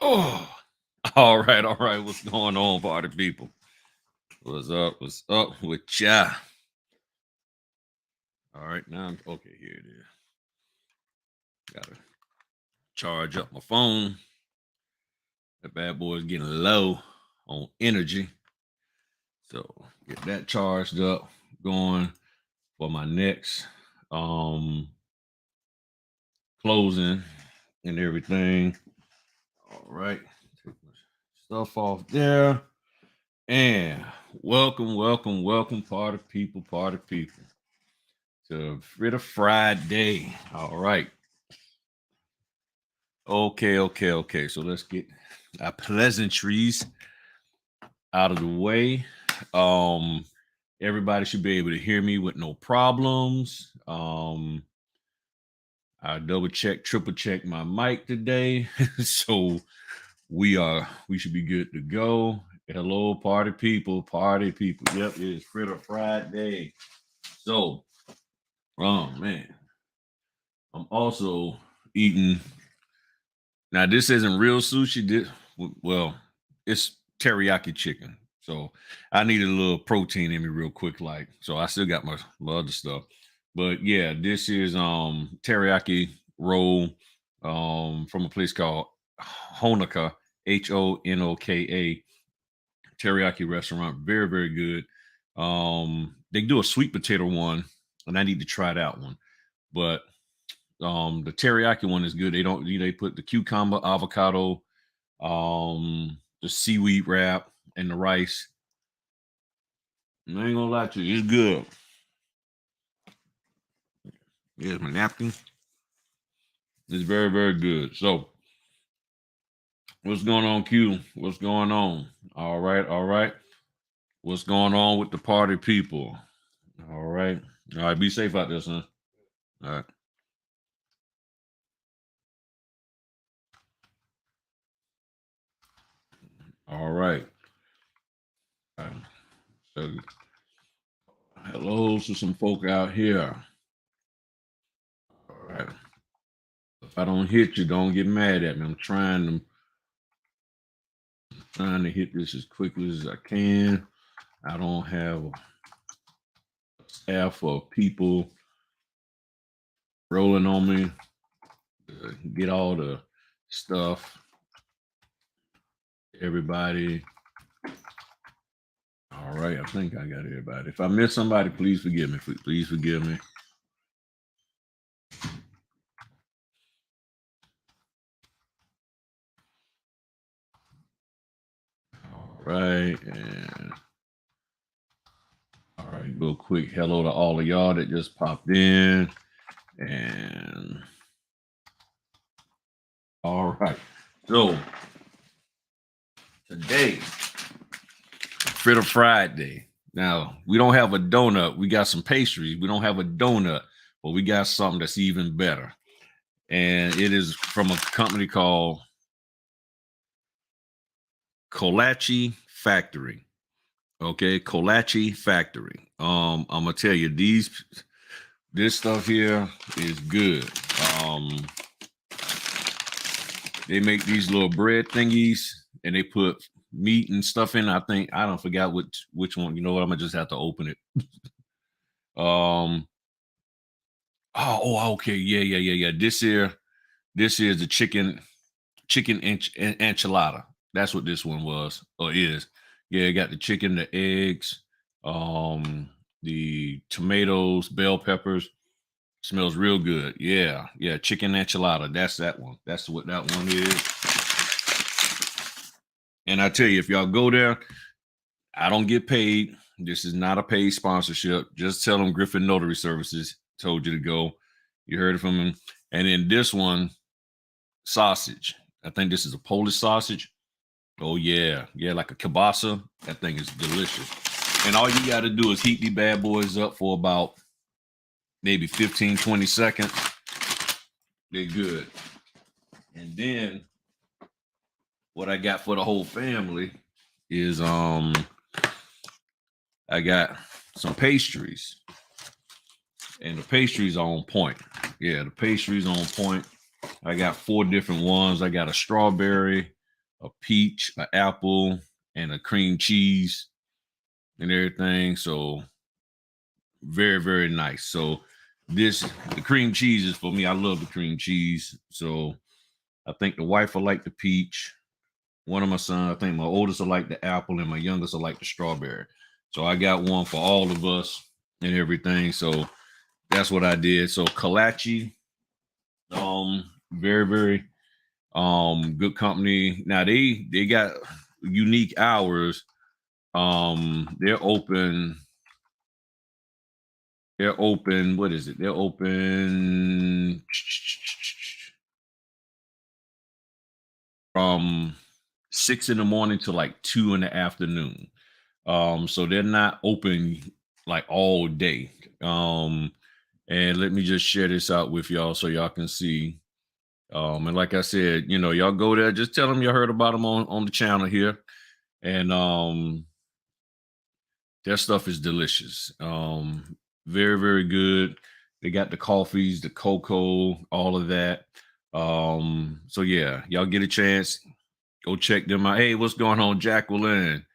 Oh, all right, all right. What's going on, party people? What's up? What's up with ya? All right, now okay. Here it is. Gotta charge up my phone. That bad boy's getting low on energy, so get that charged up, going for my next um closing and everything. All right, take my stuff off there. And welcome, party people, to Fritter Friday. All right. Okay. So let's get our pleasantries out of the way. Um, Everybody should be able to hear me with no problems. I double check, triple check my mic today. So we should be good to go. Hello, party people, party people. Yep, it is Fritter Friday. So, oh man, I'm also eating. Now, this isn't real sushi. Well, it's teriyaki chicken. So I needed a little protein in me real quick, like so. I still got my other stuff, but yeah, this is teriyaki roll from a place called Honoka, Honoka teriyaki restaurant. Very very good. They do a sweet potato one, and I need to try that one. But the teriyaki one is good. They put the cucumber, avocado, the seaweed wrap, and the rice. And I ain't gonna lie to you, it's good. Here's my napkin. It's very, very good. So, what's going on, Q? What's going on? All right, all right. What's going on with the party people? All right. All right, be safe out there, son. All right. All right. All right. So, hello to some folk out here. All right. If I don't hit you, don't get mad at me. I'm trying to hit this as quickly as I can. I don't have a staff of people rolling on me to get all the stuff. Everybody. All right. I think I got everybody. If I miss somebody, please forgive me. Please forgive me. All right. And all right. Real quick hello to all of y'all that just popped in. And all right. So today, Fritter Friday. Now, we don't have a donut. We got some pastries. We don't have a donut, but we got something that's even better. And it is from a company called Kolache Factory. Okay, Kolache Factory. I'm gonna tell you, this stuff here is good. They make these little bread thingies and they put meat and stuff in. I don't forget which one. You know what? I'm gonna just have to open it. um okay, yeah. This is the chicken enchilada. That's what this one was or is. Yeah, got the chicken, the eggs, the tomatoes, bell peppers. Smells real good. Yeah, chicken enchilada. That's that one. That's what that one is. And I tell you, if y'all go there, I don't get paid. This is not a paid sponsorship. Just tell them Griffin Notary Services told you to go. You heard it from him. And then this one, sausage. I think this is a Polish sausage. Oh yeah, like a kielbasa. That thing is delicious. And all you got to do is heat these bad boys up for about maybe 15, 20 seconds. They're good. And then what I got for the whole family is I got some pastries. And the pastries are on point. Yeah, the pastries on point. I got 4 different ones. I got a strawberry, a peach, an apple, and a cream cheese and everything. So very, very nice. So the cream cheese is for me. I love the cream cheese. So I think the wife will like the peach. One of my sons, I think my oldest will like the apple, and my youngest will like the strawberry. So I got one for all of us and everything. So that's what I did. So Kalachi, very, very good company. Now they got unique hours. They're open, what is it? They're open from 6 in the morning to like 2 in the afternoon. So they're not open like all day. And let me just share this out with y'all so y'all can see. And like I said, y'all go there, just tell them you heard about them on the channel here. And their stuff is delicious. Very, very good. They got the coffees, the cocoa, all of that. So yeah, y'all get a chance, go check them out. Hey, what's going on, Jacqueline?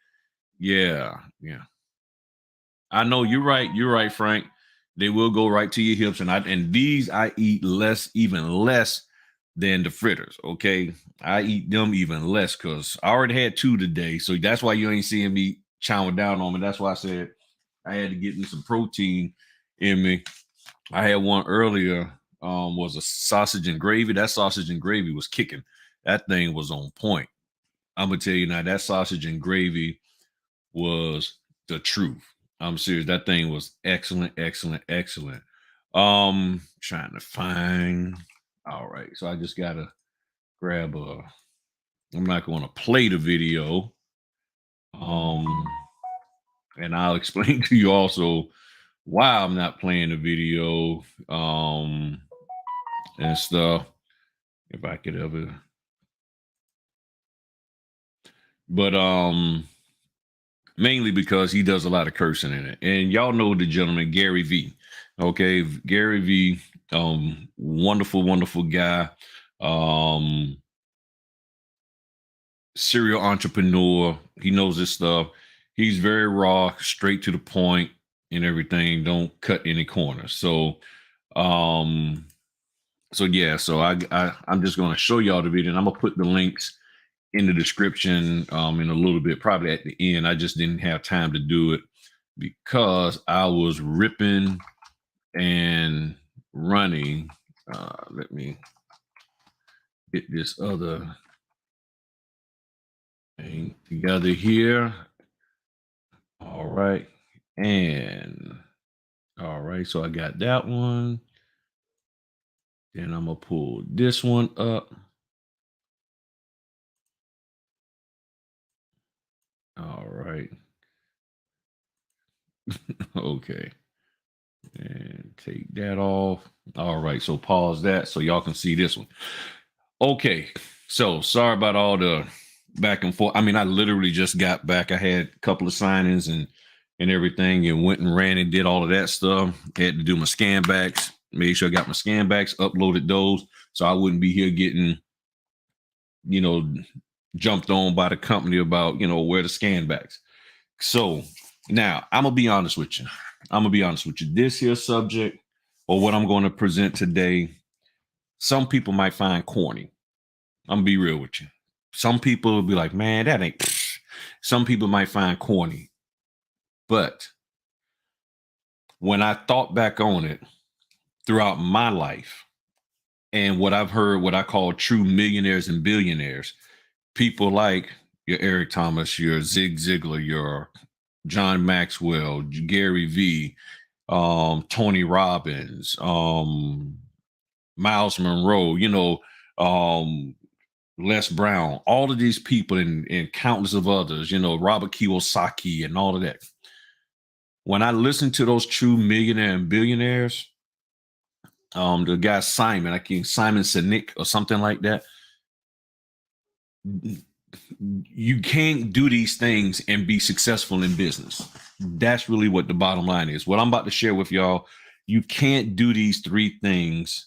Yeah, yeah. I know you're right. You're right, Frank. They will go right to your hips, and these I eat less, even less than the fritters. Okay, I eat them even less because I already had 2 today, so that's why you ain't seeing me chowing down on me. That's why I said I had to get me some protein in me. I had one earlier. Was a sausage and gravy. That sausage and gravy was kicking. That thing was on point. I'm gonna tell you now, that sausage and gravy was the truth. I'm serious. That thing was excellent, excellent, excellent. Trying to find. All right, so I just gotta grab a. I'm not going to play the video. And I'll explain to you also why I'm not playing the video. And stuff. If I could ever. But mainly because he does a lot of cursing in it. And y'all know the gentleman, Gary V. Okay, Gary V, wonderful, wonderful guy. Serial entrepreneur. He knows his stuff. He's very raw, straight to the point and everything. Don't cut any corners. Um, so I'm just gonna show y'all the video, and I'm gonna put the links in the description in a little bit, probably at the end. I just didn't have time to do it because I was ripping and running. Let me get this other thing together here. All right. And all right, so I got that one. Then I'm gonna pull this one up. All right. Okay. And take that off. All right, so pause that so y'all can see this one. Okay, so sorry about all the back and forth. I mean, I literally just got back. I had a couple of signings and everything, and went and ran and did all of that stuff. Had to do my scan backs, made sure I got my scan backs, uploaded those, so I wouldn't be here getting, jumped on by the company about, where to scan backs. So now I'm gonna be honest with you. This here subject, or what I'm going to present today, some people might find corny. I'm gonna be real with you. Some people will be like, man, that ain't. Some people might find corny. But when I thought back on it throughout my life and what I've heard, what I call true millionaires and billionaires, people like your Eric Thomas, your Zig Ziglar, your John Maxwell, Gary V, Tony Robbins, Miles Monroe, Les Brown, all of these people and countless of others, Robert Kiyosaki and all of that. When I listen to those true millionaire and billionaires, the guy Simon Sinek or something like that, you can't do these things and be successful in business. That's really what the bottom line is. What I'm about to share with y'all, you can't do these 3 things.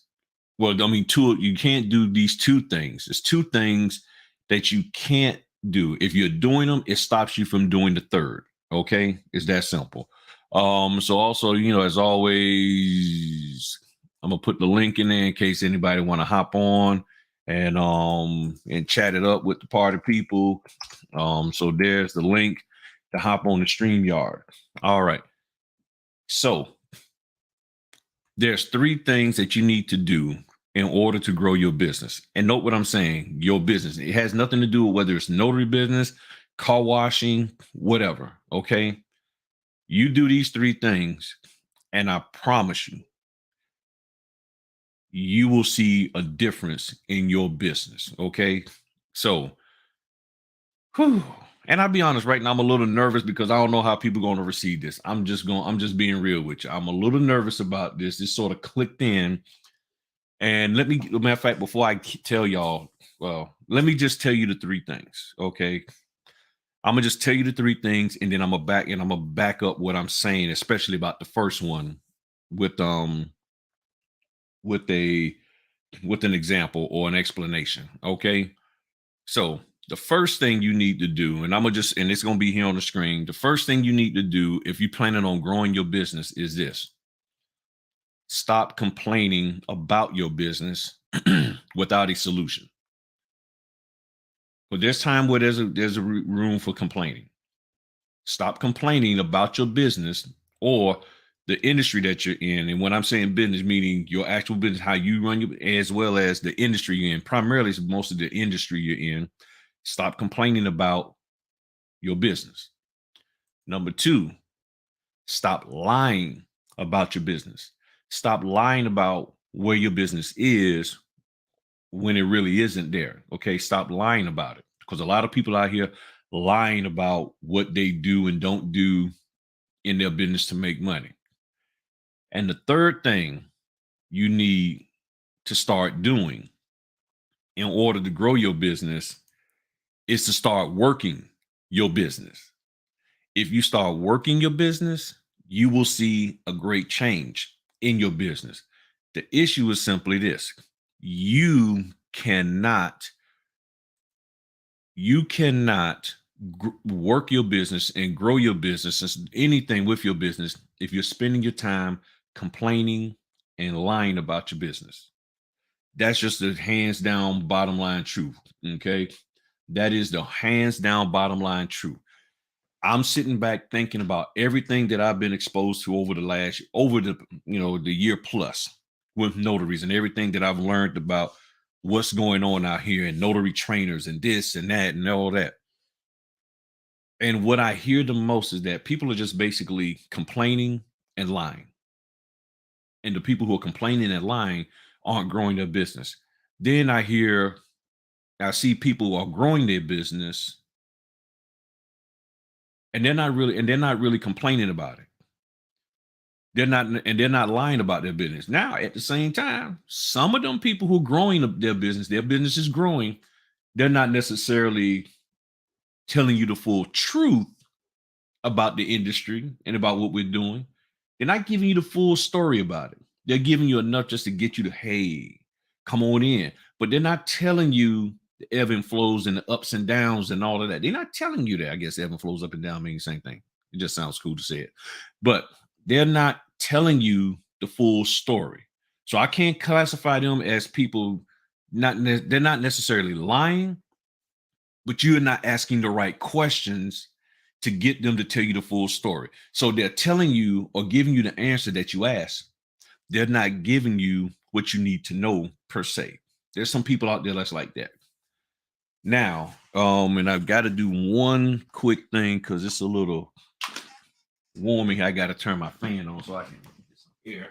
Well, I mean, you can't do these 2 things. There's 2 things that you can't do. If you're doing them, it stops you from doing the third. Okay, it's that simple. So also, as always, I'm gonna put the link in there in case anybody want to hop on and chat it up with the party people. So there's the link to hop on the StreamYard. All right. So there's three things that you need to do in order to grow your business. And note what I'm saying, your business. It has nothing to do with whether it's notary business, car washing, whatever. Okay. You do these three things, and I promise you, you will see a difference in your business. Okay. So, whew, and I'll be honest, right now I'm a little nervous because I don't know how people are going to receive this. I'm just being real with you. I'm a little nervous about this. This sort of clicked in. And matter of fact, before I tell y'all, well, let me just tell you the three things. Okay. I'm gonna just tell you the three things, and then I'm gonna back up what I'm saying, especially about the first one with with a with an example or an explanation. Okay. So the first thing you need to do, and it's gonna be here on the screen. The first thing you need to do if you're planning on growing your business is this: stop complaining about your business without a solution. But there's time where there's a room for complaining. Stop complaining about your business or the industry that you're in. And when I'm saying business, meaning your actual business, how you run your, as well as the industry you're in. Primarily, it's most of the industry you're in. Stop complaining about your business. Number two, stop lying about your business. Stop lying about where your business is when it really isn't there. Okay, stop lying about it, because a lot of people out here lying about what they do and don't do in their business to make money. And the third thing you need to start doing in order to grow your business is to start working your business. If you start working your business, you will see a great change in your business. The issue is simply this: you cannot you cannot work your business and grow your business and anything with your business if you're spending your time complaining and lying about your business. That's just the hands down bottom line truth. Okay. That is the hands down bottom line truth. I'm sitting back thinking about everything that I've been exposed to over the year plus with notaries, and everything that I've learned about what's going on out here and notary trainers and this and that and all that. And what I hear the most is that people are just basically complaining and lying. And the people who are complaining and lying aren't growing their business. Then I see people who are growing their business, and they're not really complaining about it. They're not lying about their business. Now, at the same time, some of them people who are growing their business is growing, they're not necessarily telling you the full truth about the industry and about what we're doing. They're not giving you the full story about it. They're giving you enough just to get you to, hey, come on in. But they're not telling you the ebb and flows and the ups and downs and all of that. They're not telling you that. I guess ebb and flows up and down mean the same thing. It just sounds cool to say it. But they're not telling you the full story. So I can't classify them as people they're not necessarily lying, but you're not asking the right questions to get them to tell you the full story. So they're telling you or giving you the answer that you asked. They're not giving you what you need to know per se. There's some people out there that's like that. Now, and I've got to do one quick thing because it's a little warming. I got to turn my fan on so I can get some air.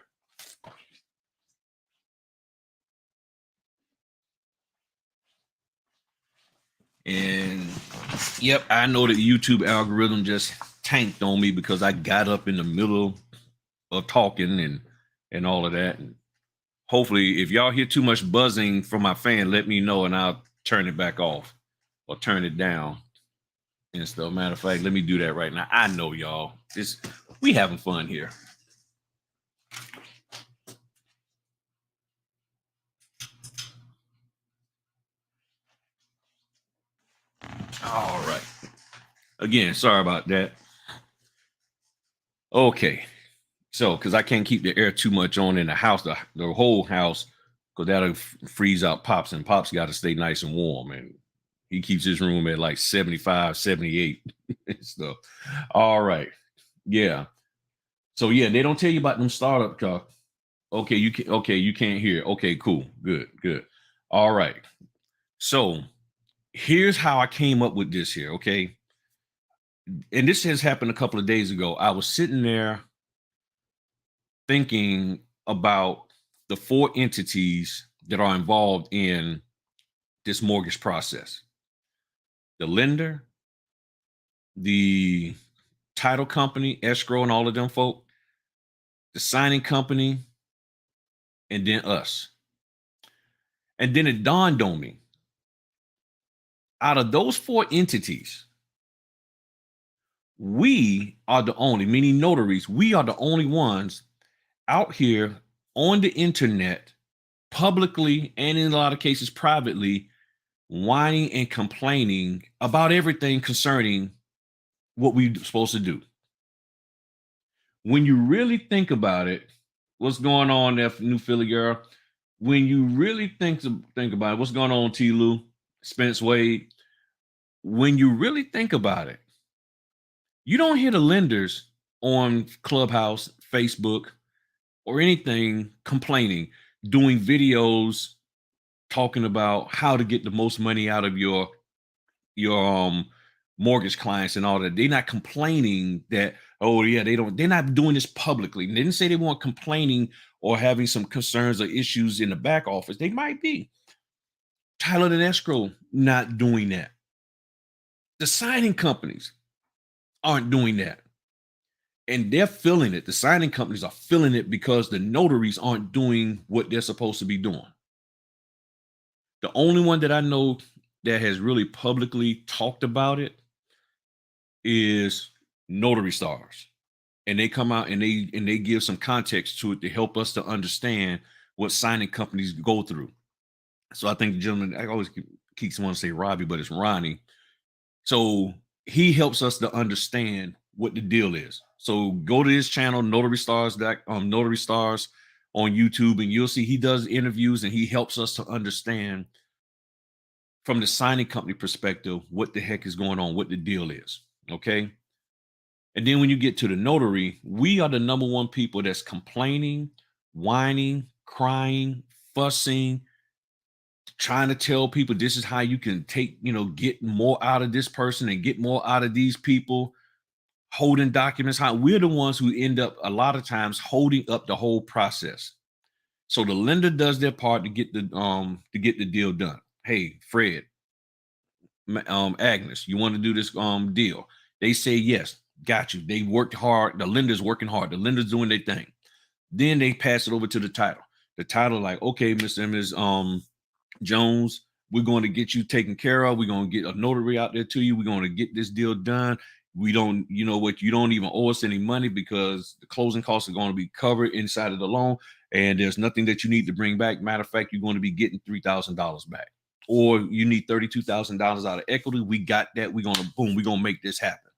And yep, I know that YouTube algorithm just tanked on me because I got up in the middle of talking and all of that. And hopefully, if y'all hear too much buzzing from my fan, let me know and I'll turn it back off or turn it down and stuff. Matter of fact, let me do that right now. I know y'all. We having fun here. All right. Again, sorry about that. Okay. So, because I can't keep the air too much on in the house, the whole house, because that'll freeze out Pops, and Pops got to stay nice and warm. And he keeps his room at like 75, 78 and stuff. All right. Yeah. So, yeah, they don't tell you about them startup car. Okay. You can't hear. Okay. Cool. Good. Good. All right. So, here's how I came up with this here. Okay. And this has happened a couple of days ago. I was sitting there thinking about the four entities that are involved in this mortgage process: the lender, the title company, escrow, and all of them folk, the signing company, and then us. And then it dawned on me, out of those four entities, we are the only, meaning notaries, we are the only ones out here on the internet, publicly and in a lot of cases privately, whining and complaining about everything concerning what we're supposed to do. When you really think about it, what's going on there, New Philly girl? When you really think about it, what's going on, T. Lou, Spence Wade? When you really think about it, you don't hear the lenders on Clubhouse, Facebook, or anything complaining, doing videos talking about how to get the most money out of your mortgage clients and all that. They're not complaining that, oh yeah, they're not doing this publicly. They didn't say they weren't complaining or having some concerns or issues in the back office. They might be. Tyler and escrow not doing that. The signing companies aren't doing that. And they're feeling it. The signing companies are feeling it because the notaries aren't doing what they're supposed to be doing. The only one that I know that has really publicly talked about it is Notary Stars. And they come out and they give some context to it to help us to understand what signing companies go through. So I think the gentleman, I always keep wanting to say Robbie, but it's Ronnie. So he helps us to understand what the deal is. So go to his channel, Notary Stars, Notary Stars on YouTube, and you'll see he does interviews and he helps us to understand from the signing company perspective what the heck is going on, what the deal is. Okay. And then when you get to the notary, we are the number one people that's complaining, whining, crying, fussing, trying to tell people this is how you can get more out of this person and get more out of these people, holding documents. How we're the ones who end up a lot of times holding up the whole process. So the lender does their part to get the deal done. Hey, Fred, Agnes, you want to do this deal? They say yes, got you. They worked hard. The lender's working hard. The lender's doing their thing. Then they pass it over to the title. The title, like, okay, Mr. and Ms. Jones, we're going to get you taken care of. We're going to get a notary out there to you. We're going to get this deal done. We don't, you know what, you don't even owe us any money because the closing costs are going to be covered inside of the loan. And there's nothing that you need to bring back. Matter of fact, you're going to be getting $3,000 back. Or you need $32,000 out of equity. We got that. We're going to make this happen.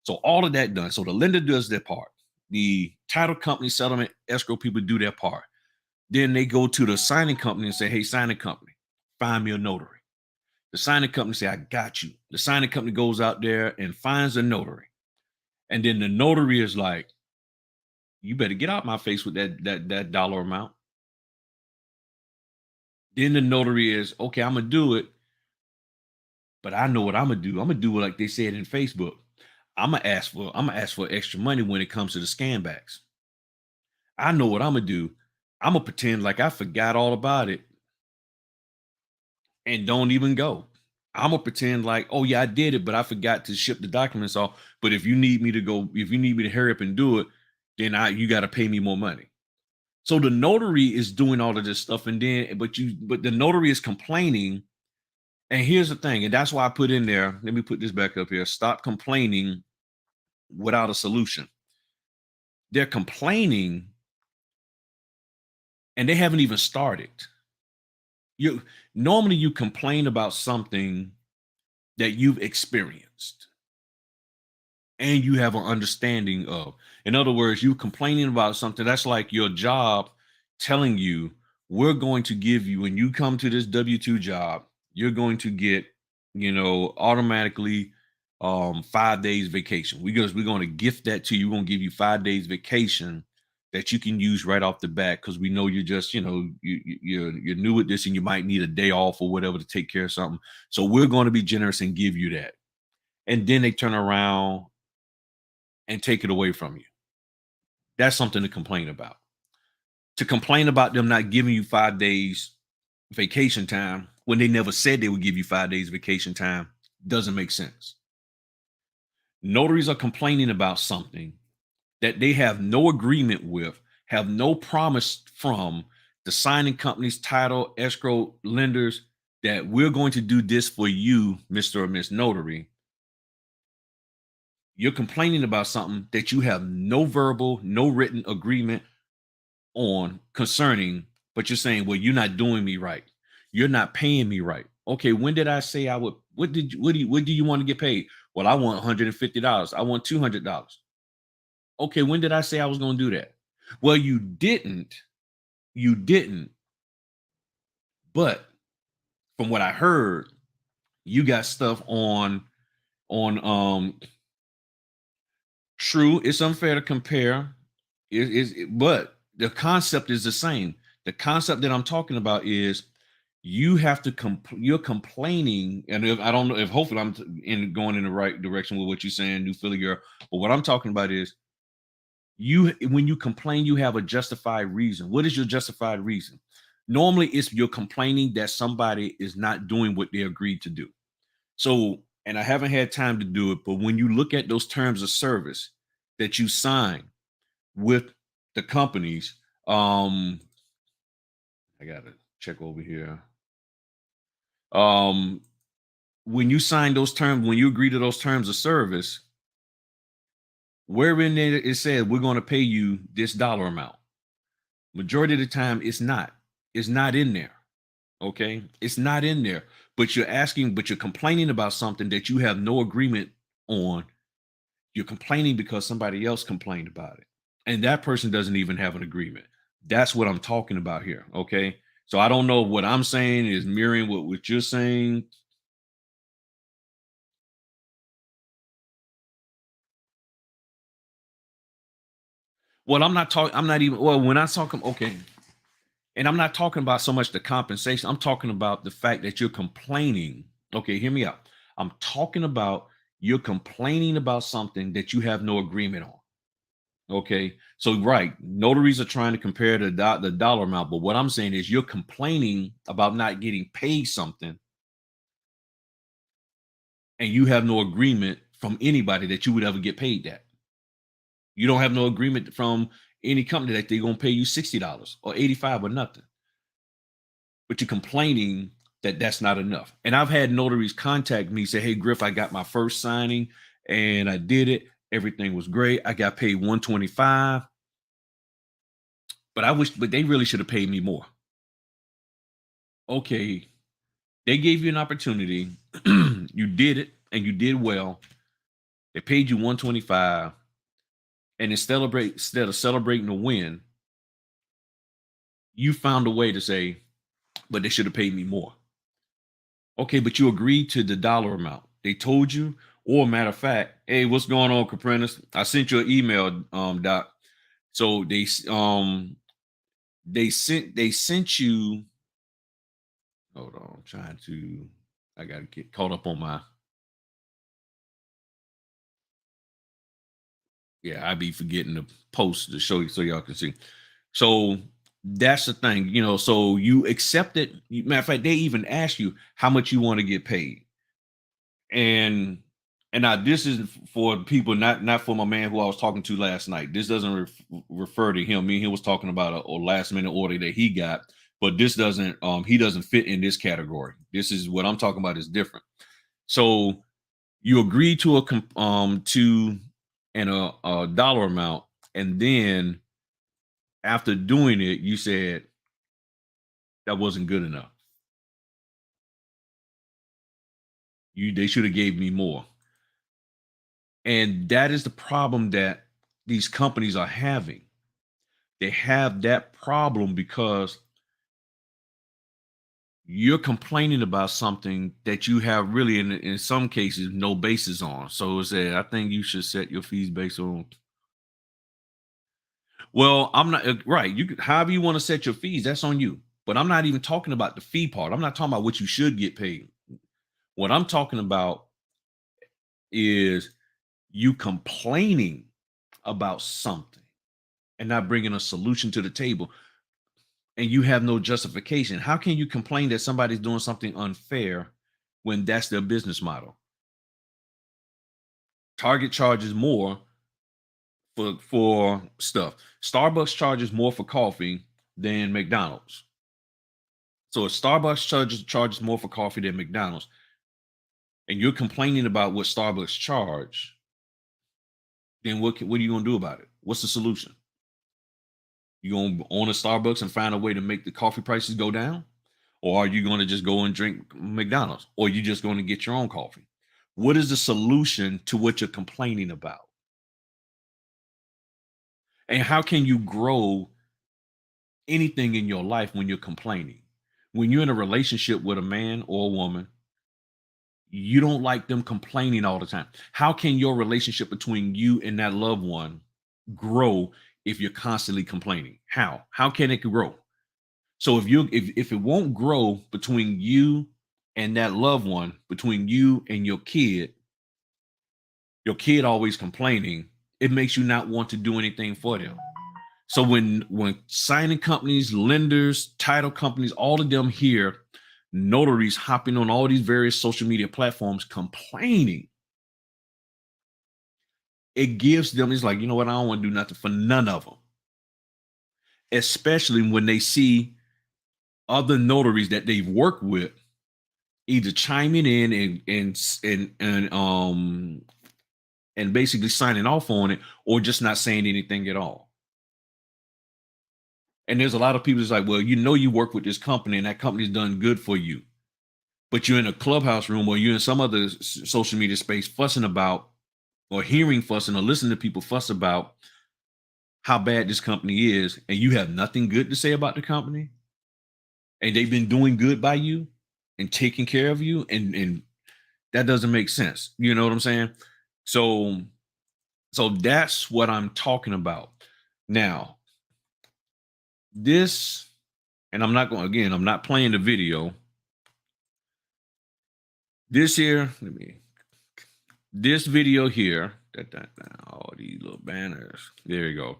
So all of that done. So the lender does their part. The title company, settlement, escrow people do their part. Then they go to the signing company and say, hey, signing company, find me a notary. The signing company say, I got you. The signing company goes out there and finds a notary. And then the notary is like, you better get out my face with that dollar amount. Then the notary is, okay, I'm going to do it. But I know what I'm going to do. I'm going to do it like they said in Facebook. I'm going to ask for extra money when it comes to the scan backs. I know what I'm going to do. I'm going to pretend like I forgot all about it and don't even go. I'm gonna pretend like, oh yeah, I did it, but I forgot to ship the documents off. But if you need me to hurry up and do it, then you got to pay me more money. So the notary is doing all of this stuff, and then but the notary is complaining. And here's the thing, and that's why I put in there. Let me put this back up here. Stop complaining without a solution. They're complaining, and they haven't even started. You normally you complain about something that you've experienced and you have an understanding of. In other words, you complaining about something that's like your job telling you, we're going to give you, when you come to this W-2 job, you're going to get, automatically 5 days vacation. We're going to gift that to you. We're going to give you 5 days vacation that you can use right off the bat because we know you're just, you're new at this and you might need a day off or whatever to take care of something. So we're going to be generous and give you that. And then they turn around and take it away from you. That's something to complain about. To complain about them not giving you 5 days vacation time when they never said they would give you 5 days vacation time doesn't make sense. Notaries are complaining about something that they have no agreement with, have no promise from the signing companies, title, escrow lenders that we're going to do this for you, Mr. or Miss Notary. You're complaining about something that you have no verbal, no written agreement on concerning, but you're saying, well, you're not doing me right. You're not paying me right. Okay, when did I say I would? What do you want to get paid? Well, I want $150. I want $200. Okay, when did I say I was going to do that? Well, you didn't. You didn't. But from what I heard, you got stuff on true. It's unfair to compare. But the concept is the same. The concept that I'm talking about is you have to you're complaining, and if, I don't know if hopefully I'm going in the right direction with what you're saying, new Philly girl. But what I'm talking about is when you complain, you have a justified reason. What is your justified reason? Normally, it's you're complaining that somebody is not doing what they agreed to do. So, and I haven't had time to do it, but when you look at those terms of service that you sign with the companies, I gotta check over here. Um, when you sign those terms, when you agree to those terms of service, where in there it says we're going to pay you this dollar amount. Majority of the time, it's not. It's not in there. Okay, it's not in there. But you're complaining about something that you have no agreement on. You're complaining because somebody else complained about it, and that person doesn't even have an agreement. That's what I'm talking about here. Okay, so I don't know what I'm saying is mirroring what you're saying. Well, I'm not talking. I'm not even. Well, when I talk, okay, and I'm not talking about so much the compensation. I'm talking about the fact that you're complaining. Okay, hear me out. I'm talking about you're complaining about something that you have no agreement on. Okay, so right, notaries are trying to compare the dollar amount, but what I'm saying is you're complaining about not getting paid something, and you have no agreement from anybody that you would ever get paid that. You don't have no agreement from any company that they're gonna pay you $60 or 85 or nothing. But you're complaining that that's not enough. And I've had notaries contact me, say, "Hey, Griff, I got my first signing and I did it. Everything was great. I got paid 125, but they really should have paid me more." Okay, they gave you an opportunity. You did it and you did well. They paid you 125, and instead of celebrating the win, you found a way to say, but they should have paid me more. Okay, but you agreed to the dollar amount. They told you, or matter of fact, hey, what's going on, Caprinas? I sent you an email, Doc. So they sent you. Hold on, I'm trying to. I gotta get caught up on my. Yeah, I be forgetting to post to show you so y'all can see. So that's the thing, So you accept it. Matter of fact, they even ask you how much you want to get paid. And now this is for people, not for my man who I was talking to last night. This doesn't refer to him. Me and he was talking about a last minute order that he got, but this doesn't. He doesn't fit in this category. This is what I'm talking about is different. So you agree to to a dollar amount, and then after doing it, you said that wasn't good enough. They should have gave me more. And that is the problem that these companies are having. They have that problem because you're complaining about something that you have really in some cases no basis on. So it's I think you should set your fees based on. Well, I'm not right. You could, however you want to set your fees, that's on you. But I'm not even talking about the fee part. I'm not talking about what you should get paid. What I'm talking about is you complaining about something and not bringing a solution to the table, and you have no justification. How can you complain that somebody's doing something unfair when that's their business model? Target charges more for stuff. Starbucks charges more for coffee than McDonald's. So if Starbucks charges more for coffee than McDonald's, and you're complaining about what Starbucks charge, then what are you gonna do about it? What's the solution? You gonna own a Starbucks and find a way to make the coffee prices go down? Or are you gonna just go and drink McDonald's? Or are you just gonna get your own coffee? What is the solution to what you're complaining about? And how can you grow anything in your life when you're complaining? When you're in a relationship with a man or a woman, you don't like them complaining all the time. How can your relationship between you and that loved one grow if you're constantly complaining? How can it grow? So if it won't grow between you and that loved one, between you and your kid always complaining, it makes you not want to do anything for them. So when signing companies, lenders, title companies, all of them hear notaries hopping on all these various social media platforms complaining, it gives them, it's like, you know what, I don't want to do nothing for none of them. Especially when they see other notaries that they've worked with either chiming in and basically signing off on it, or just not saying anything at all. And there's a lot of people that's like, well, you work with this company and that company's done good for you, but you're in a clubhouse room or you're in some other social media space fussing about, or hearing fussing or listening to people fuss about how bad this company is, and you have nothing good to say about the company, and they've been doing good by you and taking care of you, and that doesn't make sense. You know what I'm saying? So that's what I'm talking about. Now, this, and I'm not playing the video. This video here, all these little banners. There you go.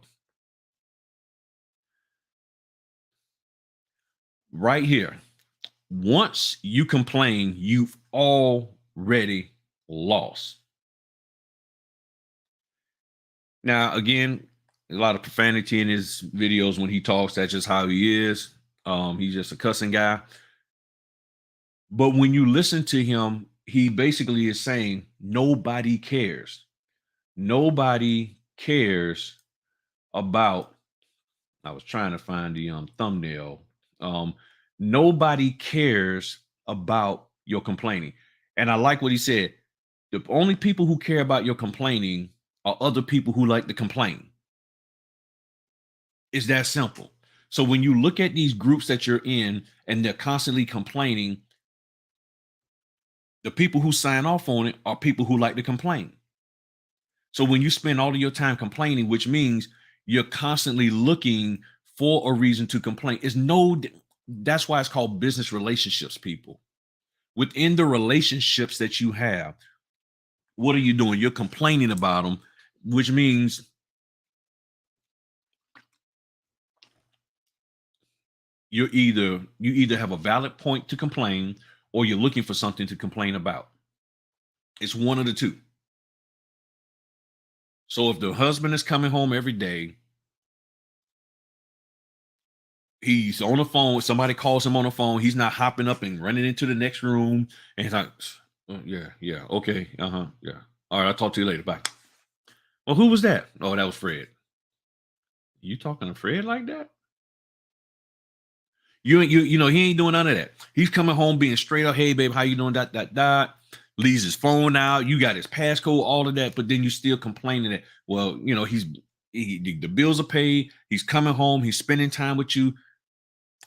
Right here. Once you complain, you've already lost. Now, again, a lot of profanity in his videos when he talks. That's just how he is. He's just a cussing guy. But when you listen to him, he basically is saying nobody cares. Nobody cares about. I was trying to find the thumbnail. Nobody cares about your complaining. And I like what he said. The only people who care about your complaining are other people who like to complain. It's that simple. So when you look at these groups that you're in and they're constantly complaining, the people who sign off on it are people who like to complain. So when you spend all of your time complaining, which means you're constantly looking for a reason to complain, that's why it's called business relationships, people. Within the relationships that you have, what are you doing? You're complaining about them, which means you either have a valid point to complain, or you're looking for something to complain about. It's one of the two. So if the husband is coming home every day, he's on the phone, somebody calls him on the phone, he's not hopping up and running into the next room, and he's like, yeah, okay, yeah. All right, I'll talk to you later. Bye. Well, who was that? Oh, that was Fred. You talking to Fred like that? You he ain't doing none of that. He's coming home being straight up, hey babe, how you doing? Dot. leaves his phone out, you got his passcode, all of that, but then you still complaining that, well, the bills are paid, he's coming home, he's spending time with you,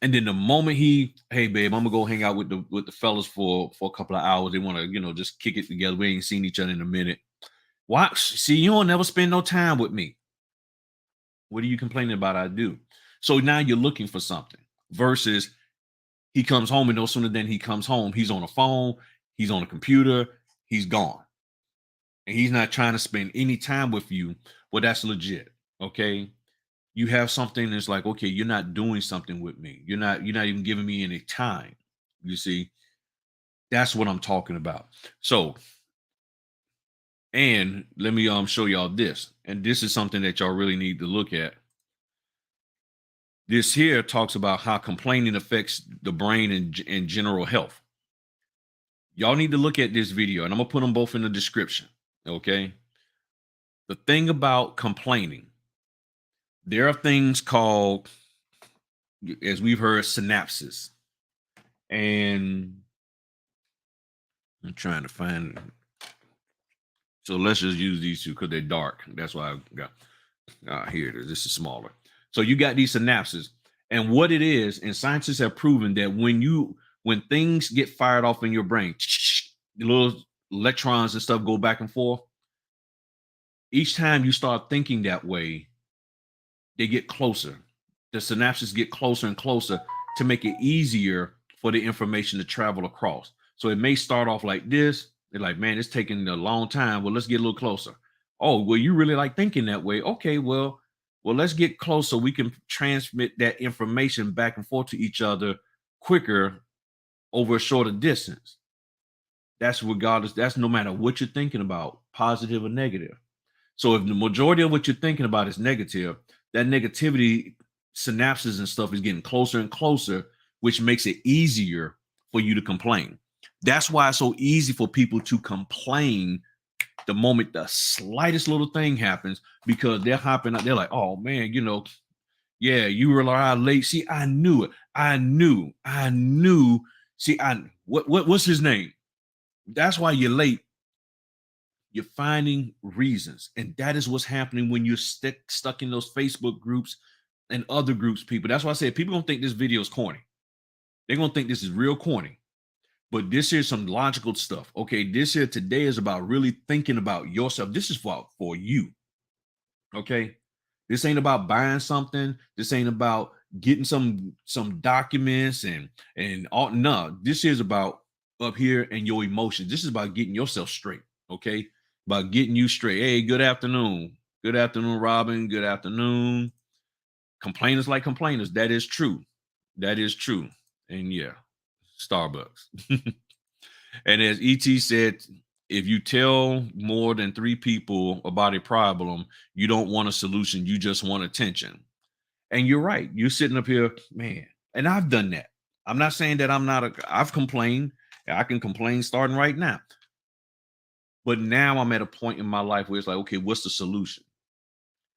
and then the moment hey babe, I'm gonna go hang out with the fellas for a couple of hours. They want to, just kick it together. We ain't seen each other in a minute. Watch, see, you don't never spend no time with me. What are you complaining about? I do. So now you're looking for something versus he comes home and no sooner than he comes home, he's on a phone, he's on a computer, he's gone. And he's not trying to spend any time with you. Well, that's legit. Okay. You have something that's like, okay, you're not doing something with me. You're not even giving me any time. You see, that's what I'm talking about. So, and let me show y'all this. And this is something that y'all really need to look at. This here talks about how complaining affects the brain and general health. Y'all need to look at this video, and I'm gonna put them both in the description. Okay. The thing about complaining, there are things called, as we've heard, synapses. And I'm trying to find. So let's just use these two because they're dark. That's why I got here it is. This is smaller. So you got these synapses. And what it is, and scientists have proven that when things get fired off in your brain, the little electrons and stuff go back and forth. Each time you start thinking that way, they get closer. The synapses get closer and closer to make it easier for the information to travel across. So it may start off like this. They're like, man, it's taking a long time. Well, let's get a little closer. Oh, well, you really like thinking that way. Okay, well, let's get close so we can transmit that information back and forth to each other quicker over a shorter distance. That's regardless. That's no matter what you're thinking about, positive or negative. So if the majority of what you're thinking about is negative, that negativity synapses and stuff is getting closer and closer, which makes it easier for you to complain. That's why it's so easy for people to complain the moment the slightest little thing happens, because they're hopping out. They're like, oh man, yeah, you were late. See, I knew it. I knew. See, what's his name? That's why you're late. You're finding reasons. And that is what's happening when you're stuck in those Facebook groups and other groups, people. That's why I said people don't think this video is corny. They're going to think this is real corny. But this is some logical stuff. Okay, this here today is about really thinking about yourself. This is for you. Okay, this ain't about buying something. This ain't about getting some documents and all. No, this is about up here and your emotions. This is about getting yourself straight. Okay, about getting you straight. Hey, good afternoon. Good afternoon, Robin. Good afternoon. Complainers like complainers. That is true. That is true. And yeah, Starbucks. And as ET said, if you tell more than 3 people about a problem, you don't want a solution. You just want attention. And you're right. You're sitting up here, man. And I've done that. I'm not saying that I've complained. I can complain starting right now. But now I'm at a point in my life where it's like, okay, what's the solution?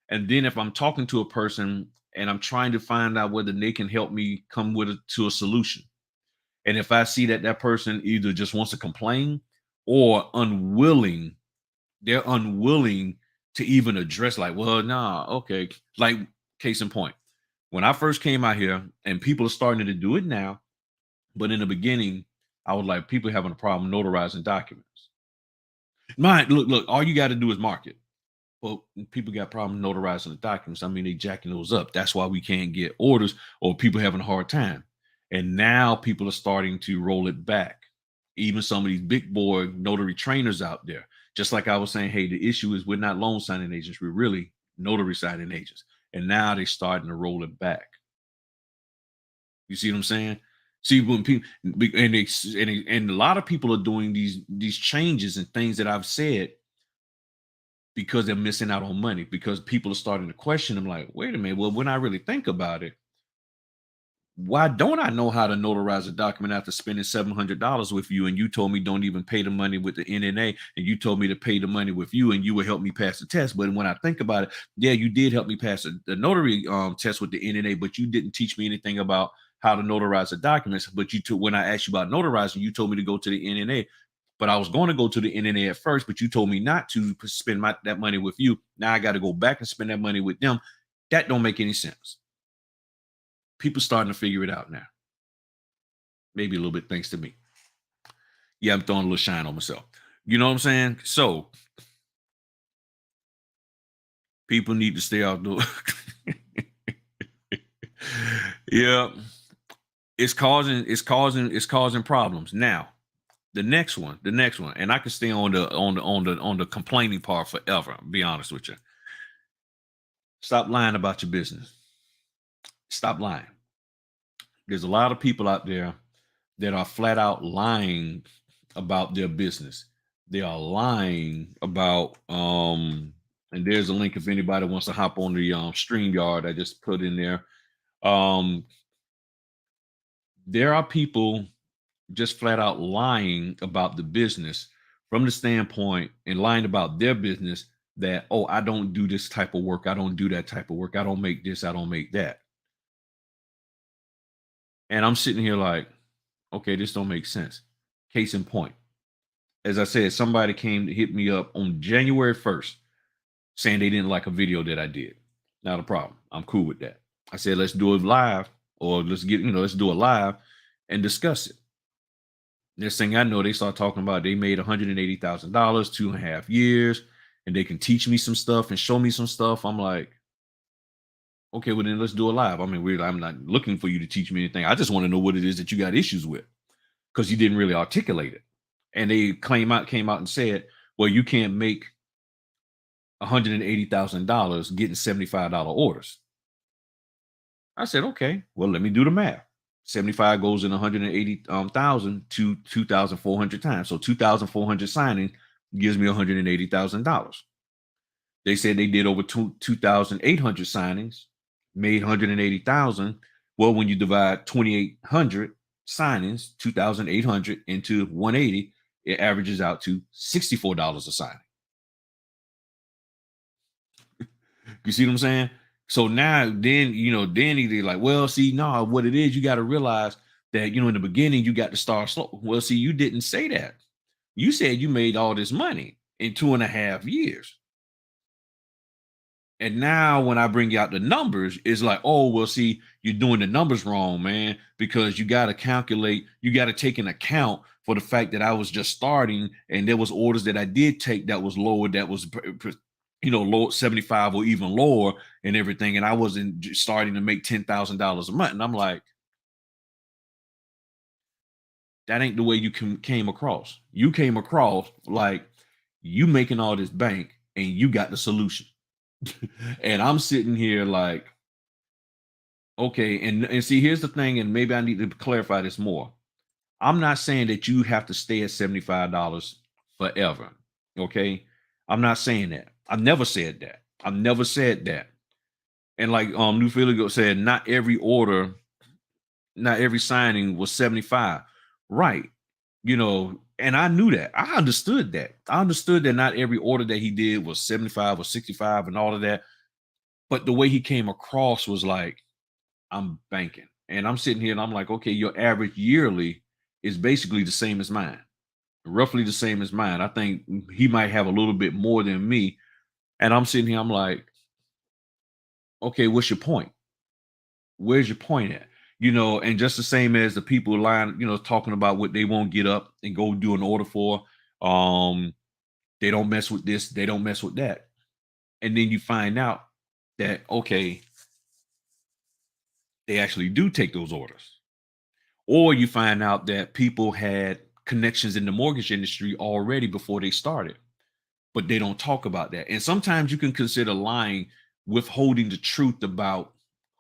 And then if I'm talking to a person and I'm trying to find out whether they can help me come to a solution. And if I see that person either just wants to complain or they're unwilling to even address, like, well, nah, okay. Like, case in point, when I first came out here, and people are starting to do it now, but in the beginning, I was like, people having a problem notarizing documents. Look, all you got to do is mark it. Well, people got problems notarizing the documents. I mean, they jacking those up. That's why we can't get orders, or people having a hard time. And now people are starting to roll it back. Even some of these big boy notary trainers out there. Just like I was saying, hey, the issue is we're not loan signing agents. We're really notary signing agents. And now they're starting to roll it back. You see what I'm saying? See, when people and a lot of people are doing these changes and things that I've said because they're missing out on money, because people are starting to question them like, wait a minute, well, when I really think about it, why don't I know how to notarize a document after spending $700 with you? And you told me don't even pay the money with the NNA, and you told me to pay the money with you, and you would help me pass the test. But when I think about it, yeah, you did help me pass the notary test with the NNA, but you didn't teach me anything about how to notarize the documents. But when I asked you about notarizing, you told me to go to the NNA. but I was going to go to the internet first, but you told me not to spend that money with you. Now I got to go back and spend that money with them. That don't make any sense. People starting to figure it out now. Maybe a little bit thanks to me. Yeah, I'm throwing a little shine on myself. You know what I'm saying? So people need to stay outdoors. Yeah, it's causing problems. Now, the next one, and I could stay on the complaining part forever. I'll be honest with you. Stop lying about your business. Stop lying. There's a lot of people out there that are flat out lying about their business. They are lying about and there's a link if anybody wants to hop on the StreamYard I just put in there. Um there are people just flat out lying about the business from the standpoint and lying about their business that, oh, I don't do this type of work. I don't do that type of work. I don't make this. I don't make that. And I'm sitting here like, okay, this don't make sense. Case in point, as I said, somebody came to hit me up on January 1st saying they didn't like a video that I did. Not a problem. I'm cool with that. I said, let's do it live or let's do it live and discuss it. Next thing I know, they start talking about they made $180,000, 2.5 years, and they can teach me some stuff and show me some stuff. I'm like, okay, well then let's do it live. I mean, I'm not looking for you to teach me anything. I just want to know what it is that you got issues with because you didn't really articulate it. And they came out and said, well, you can't make $180,000 getting $75 orders. I said, okay, well, let me do the math. 75 goes in 180,000 to 2,400 times. So 2,400 signings gives me $180,000. They said they did over 2,800 signings, made 180,000. Well, when you divide 2,800 signings, 2,800 into 180, it averages out to $64 a signing. You see what I'm saying? So now, then they're like, well, see, no, what it is, you got to realize that, in the beginning, you got to start slow. Well, see, you didn't say that. You said you made all this money in 2.5 years. And now when I bring out the numbers, it's like, oh, well, see, you're doing the numbers wrong, man, because you got to calculate, you got to take an account for the fact that I was just starting and there was orders that I did take that was lower, that was low 75 or even lower and everything. And I wasn't starting to make $10,000 a month. And I'm like, that ain't the way you came across. You came across like you making all this bank and you got the solution. And I'm sitting here like, okay, and see, here's the thing, and maybe I need to clarify this more. I'm not saying that you have to stay at $75 forever. Okay. I'm not saying that. I've never said that. I've never said that. And like New Philly said, not every signing was 75. Right. And I knew that. I understood that. I understood that not every order that he did was 75 or 65 and all of that. But the way he came across was like, I'm banking. And I'm sitting here and I'm like, okay, your average yearly is basically the same as mine, roughly the same as mine. I think he might have a little bit more than me. And I'm sitting here, I'm like, okay, what's your point? Where's your point at? And just the same as the people lying, talking about what they won't get up and go do an order for. They don't mess with this, they don't mess with that. And then you find out that, okay, they actually do take those orders. Or you find out that people had connections in the mortgage industry already before they started, but they don't talk about that. And sometimes you can consider lying withholding the truth about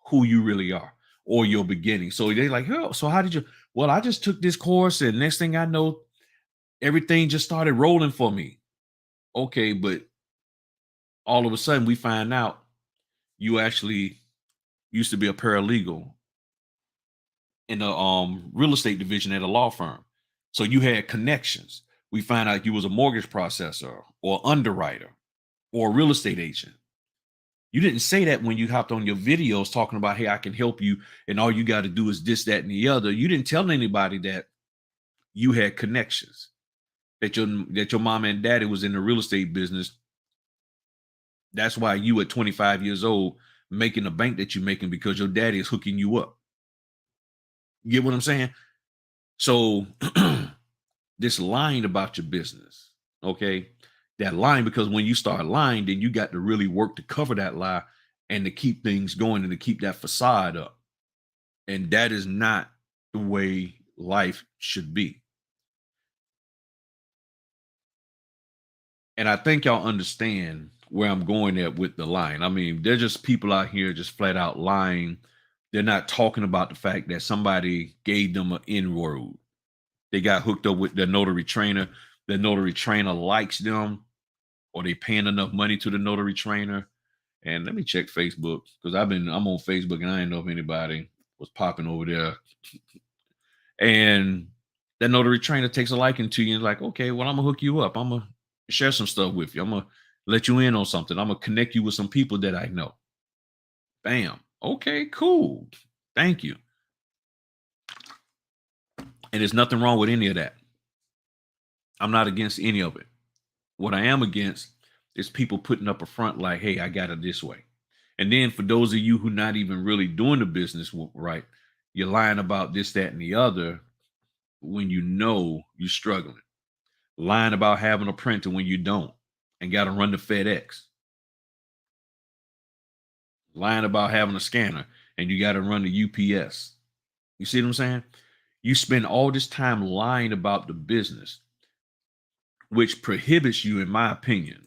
who you really are or your beginning. So they're like, oh, so how did you? Well, I just took this course and next thing I know, everything just started rolling for me. Okay, but all of a sudden we find out you actually used to be a paralegal in the real estate division at a law firm. So you had connections. We find out you was a mortgage processor or underwriter or a real estate agent. You didn't say that when you hopped on your videos talking about, hey, I can help you. And all you got to do is this, that, and the other. You didn't tell anybody that you had connections. that your mom and daddy was in the real estate business. That's why you at 25 years old making the bank that you're making, because your daddy is hooking you up. You get what I'm saying? So this lying about your business, okay? That lying, because when you start lying, then you got to really work to cover that lie and to keep things going and to keep that facade up. And that is not the way life should be. And I think y'all understand where I'm going at with the lying. I mean, there's just people out here just flat out lying. They're not talking about the fact that somebody gave them an inroad. They got hooked up with their notary trainer. The notary trainer likes them, or they paying enough money to the notary trainer. And let me check Facebook, because I'm on Facebook and I didn't know if anybody was popping over there. And that notary trainer takes a liking to you and like, okay, well, I'm gonna hook you up. I'm gonna share some stuff with you. I'm gonna let you in on something. I'm gonna connect you with some people that I know. Bam. Okay, cool. Thank you. And there's nothing wrong with any of that. I'm not against any of it. What I am against is people putting up a front like, hey, I got it this way. And then for those of you who not even really doing the business right, you're lying about this, that, and the other when you know you're struggling. Lying about having a printer when you don't and got to run the FedEx. Lying about having a scanner and you got to run the UPS. You see what I'm saying? You spend all this time lying about the business, which prohibits you, in my opinion.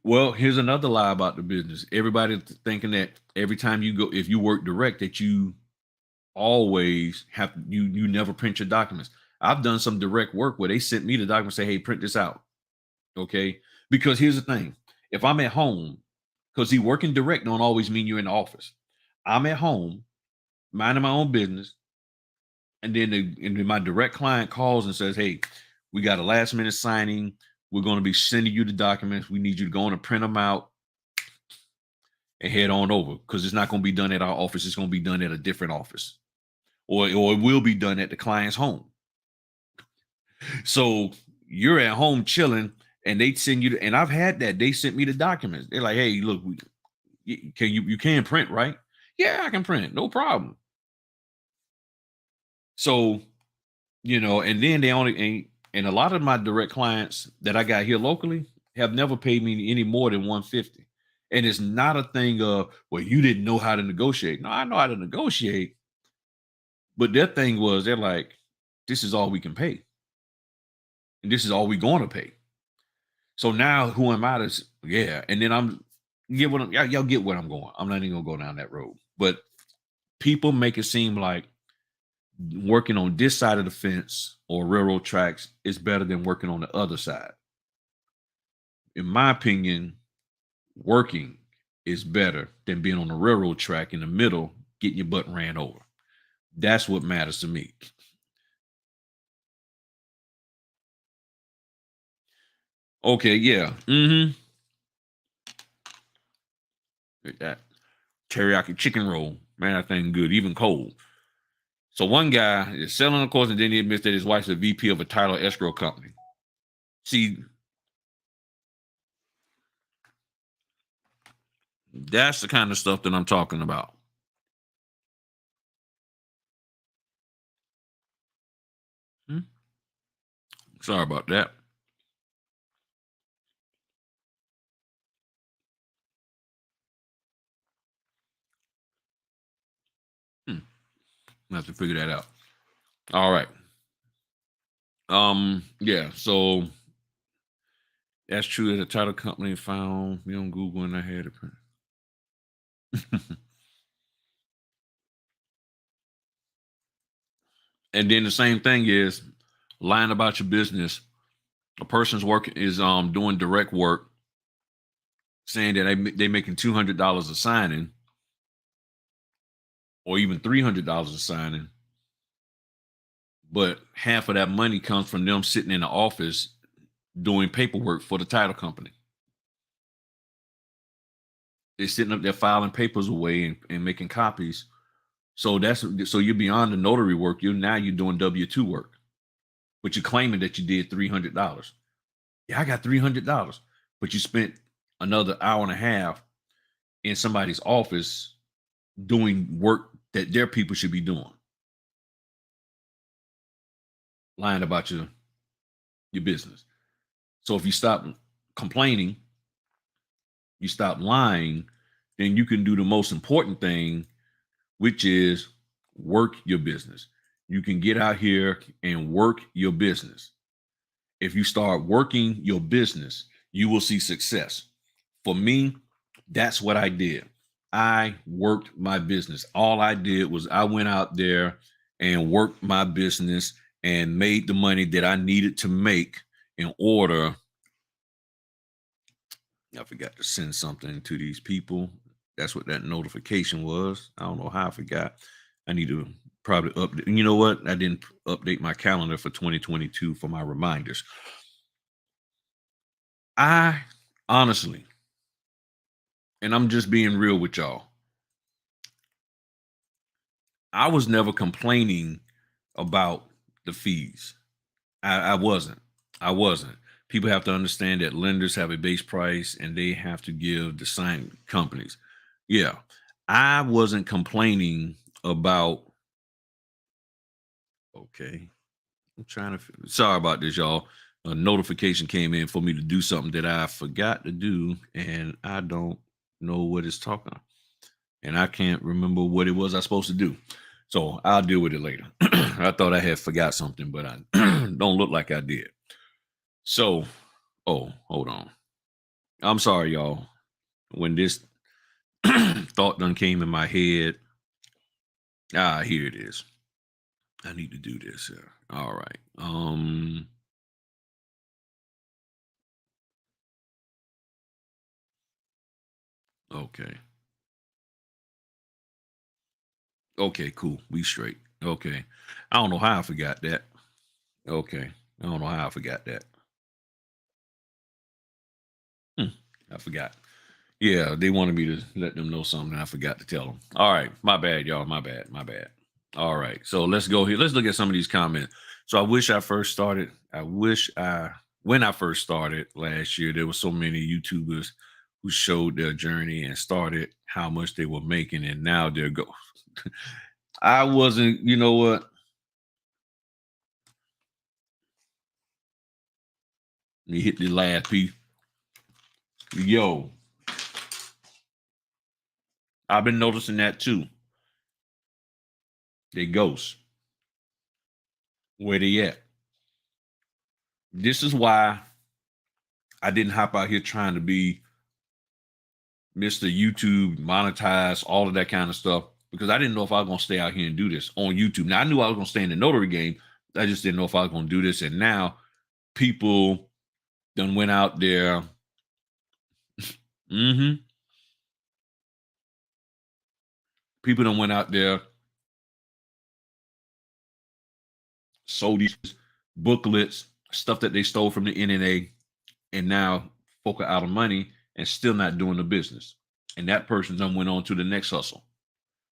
Well, here's another lie about the business. Everybody thinking that every time you go, if you work direct, that you always have you never print your documents. I've done some direct work where they sent me the document, say, hey, print this out. Okay. Because here's the thing. If I'm at home, because working direct don't always mean you're in the office. I'm at home, minding my own business, and then my direct client calls and says, hey, we got a last minute signing. We're going to be sending you the documents. We need you to go on and print them out and head on over, because it's not going to be done at our office. It's going to be done at a different office, or it will be done at the client's home. So you're at home chilling, and they send you and I've had that. They sent me the documents. They're like, hey, look, you can print, right? Yeah, I can print, no problem. So, and then they only and a lot of my direct clients that I got here locally have never paid me any more than 150. And it's not a thing of, well, you didn't know how to negotiate. No, I know how to negotiate. But their thing was, they're like, this is all we can pay. And this is all we're going to pay. So now who am I to, yeah. And then y'all get where I'm going. I'm not even gonna go down that road. But people make it seem like working on this side of the fence or railroad tracks is better than working on the other side. In my opinion, working is better than being on the railroad track in the middle, getting your butt ran over. That's what matters to me. Okay, yeah. That teriyaki chicken roll, man, that thing good, even cold. So one guy is selling a course, and then he admits that his wife's a VP of a title escrow company. See, that's the kind of stuff that I'm talking about. Hmm? Sorry about that. Hmm. I have to figure that out. All right. Yeah. So that's true that the title company found me on Google, and I had it. And then the same thing is lying about your business. A person's work is doing direct work, saying that they making $200 a signing, or even $300 a signing, but half of that money comes from them sitting in the office doing paperwork for the title company. They're sitting up there filing papers away and making copies So you're beyond the notary work. You're doing W-2 work, but you're claiming that you did $300. Yeah, I got $300, but you spent another hour and a half in somebody's office doing work that their people should be doing, lying about your business. So if you stop complaining, you stop lying, then you can do the most important thing, which is work your business. You can get out here and work your business. If you start working your business, you will see success. For me, that's what I did. I worked my business. All I did was I went out there and worked my business and made the money that I needed to make in order. I forgot to send something to these people. That's what that notification was. I don't know how I forgot. I need to probably update. You know what? I didn't update my calendar for 2022 for my reminders. I honestly, and I'm just being real with y'all, I was never complaining about the fees. I wasn't. I wasn't. People have to understand that lenders have a base price and they have to give the sign companies. Yeah. I wasn't complaining about, okay. I'm trying to, sorry about this, y'all. A notification came in for me to do something that I forgot to do, and I don't know what it's talking about. And I can't remember what it was I supposed to do. So I'll deal with it later. I thought I had forgot something, but I don't look like I did. So, oh, hold on. I'm sorry, y'all. When this thought done came in my head, here it is. I need to do this here. All right. Okay. Okay, cool. We straight. Okay. I don't know how I forgot that. Okay. I don't know how I forgot that. Hmm. I forgot. Yeah, they wanted me to let them know something. I forgot to tell them. All right. My bad, y'all. My bad. My bad. All right. So let's go here. Let's look at some of these comments. So when I first started last year, there were so many YouTubers who showed their journey and started how much they were making, and now they're go. I wasn't, you know what? Let me hit the last piece. Yo, I've been noticing that too. They ghost. Where they at? This is why I didn't hop out here trying to be Mr. YouTube, monetize, all of that kind of stuff, because I didn't know if I was going to stay out here and do this on YouTube. Now, I knew I was going to stay in the notary game. I just didn't know if I was going to do this. And now people done went out there. Mm-hmm. People done went out there, sold these booklets, stuff that they stole from the NNA, and now folk are out of money and still not doing the business. And that person then went on to the next hustle.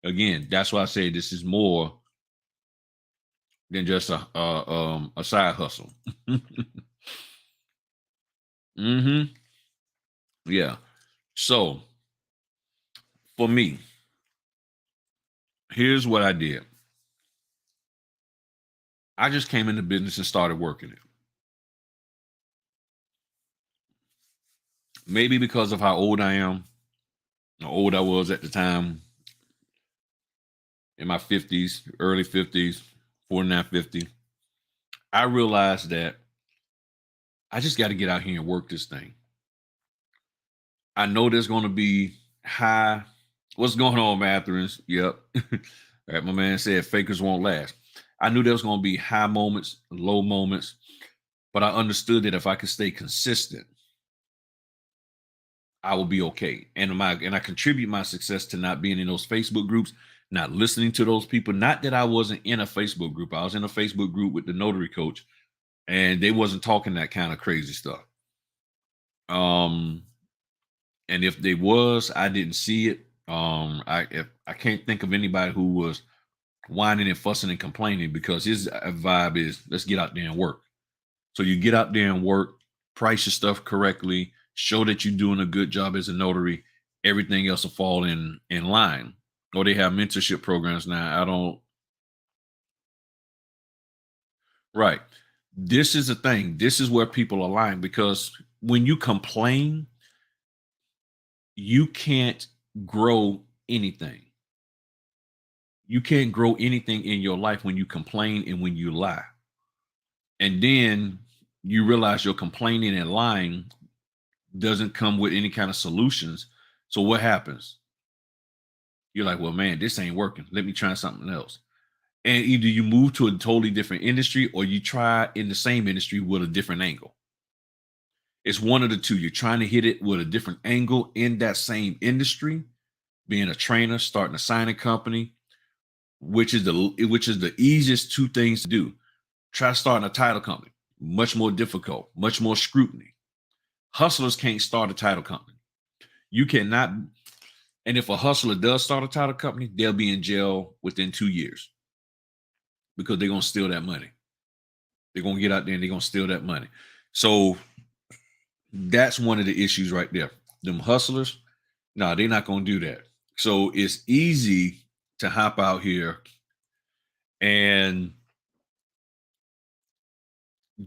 Again, that's why I say this is more than just a side hustle. Mm-hmm. Yeah. So for me, here's what I did. I just came into business and started working it. Maybe because of how old I am, how old I was at the time, in my 50s, early 50s, 49, 50. I realized that I just got to get out here and work this thing. I know there's going to be high. What's going on, Matherins? Yep. All right, my man said fakers won't last. I knew there was going to be high moments, low moments, but I understood that if I could stay consistent, I will be okay. And I contribute my success to not being in those Facebook groups, not listening to those people. Not that I wasn't in a Facebook group. I was in a Facebook group with the notary coach, and they wasn't talking that kind of crazy stuff. And if they was, I didn't see it. I can't think of anybody who was whining and fussing and complaining, because his vibe is, let's get out there and work. So you get out there and work, price your stuff correctly, show that you're doing a good job as a notary. Everything else will fall in line. Or they have mentorship programs now. I don't. Right. This is the thing. This is where people are lying, because when you complain, you can't grow anything. You can't grow anything in your life when you complain and when you lie. And then you realize your complaining and lying doesn't come with any kind of solutions. So what happens? You're like, well, man, this ain't working. Let me try something else. And either you move to a totally different industry, or you try in the same industry with a different angle. It's one of the two. You're trying to hit it with a different angle in that same industry, being a trainer, starting a signing company, which is the easiest two things to do. Try starting a title company. Much more difficult, much more scrutiny. Hustlers can't start a title company. You cannot. And if a hustler does start a title company, they'll be in jail within 2 years, because they're going to steal that money. They're going to get out there and they're going to steal that money. So that's one of the issues right there. Them hustlers, no, they're not going to do that. So it's easy to hop out here and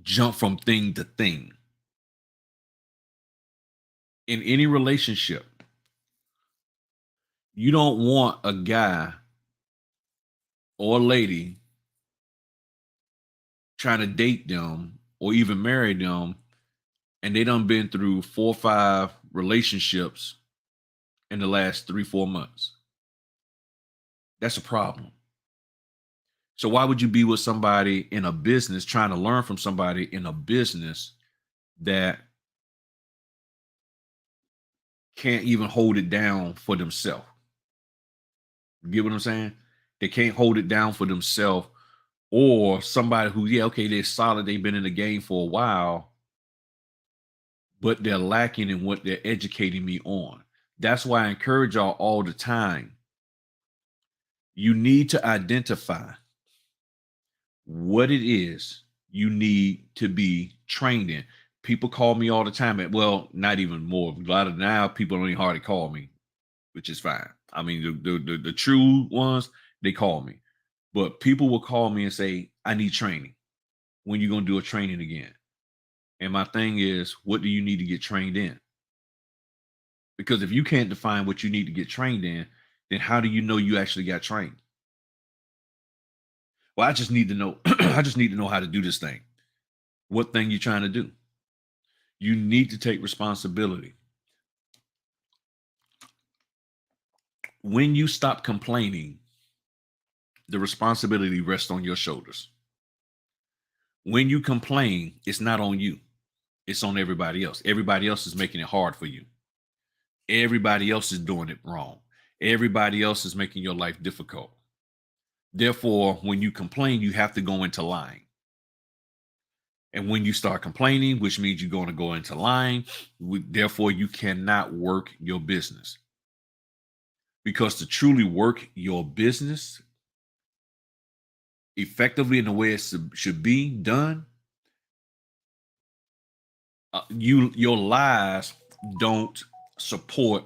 jump from thing to thing. In any relationship, you don't want a guy or a lady trying to date them or even marry them, and they done been through 4 or 5 relationships in the last 3-4 months. That's a problem. So why would you be with somebody in a business, trying to learn from somebody in a business that can't even hold it down for themselves? You get what I'm saying? They can't hold it down for themselves. Or somebody who, yeah, okay, they're solid, they've been in the game for a while, but they're lacking in what they're educating me on. That's why I encourage y'all all the time. You need to identify what it is you need to be trained in. People call me all the time. Well, not even more. A lot of now people don't even hardly call me, which is fine. I mean, the true ones, they call me. But people will call me and say, I need training. When you going to do a training again? And my thing is, what do you need to get trained in? Because if you can't define what you need to get trained in, then how do you know you actually got trained? Well, I just need to know. I just need to know how to do this thing. What thing you trying to do? You need to take responsibility. When you stop complaining, the responsibility rests on your shoulders. When you complain, it's not on you. It's on everybody else. Everybody else is making it hard for you. Everybody else is doing it wrong. Everybody else is making your life difficult. Therefore, when you complain, you have to go into lying. And when you start complaining, which means you're going to go into lying, therefore you cannot work your business. Because to truly work your business effectively in the way it should be done, your lies don't support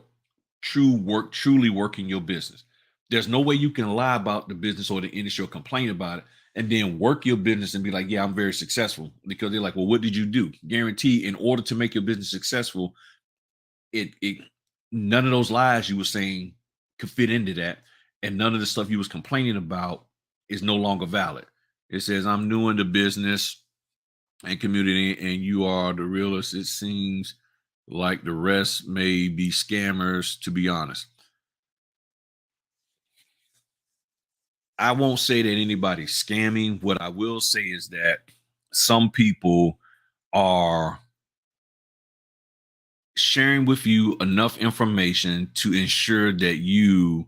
truly working your business. There's no way you can lie about the business or the industry or complain about it and then work your business and be like, yeah, I'm very successful. Because they're like, well, what did you do? Guarantee in order to make your business successful, it none of those lies you were saying could fit into that. And none of the stuff you was complaining about is no longer valid. It says, I'm new in the business and community, and you are the realest. It seems like the rest may be scammers, to be honest. I won't say that anybody's scamming. What I will say is that some people are sharing with you enough information to ensure that you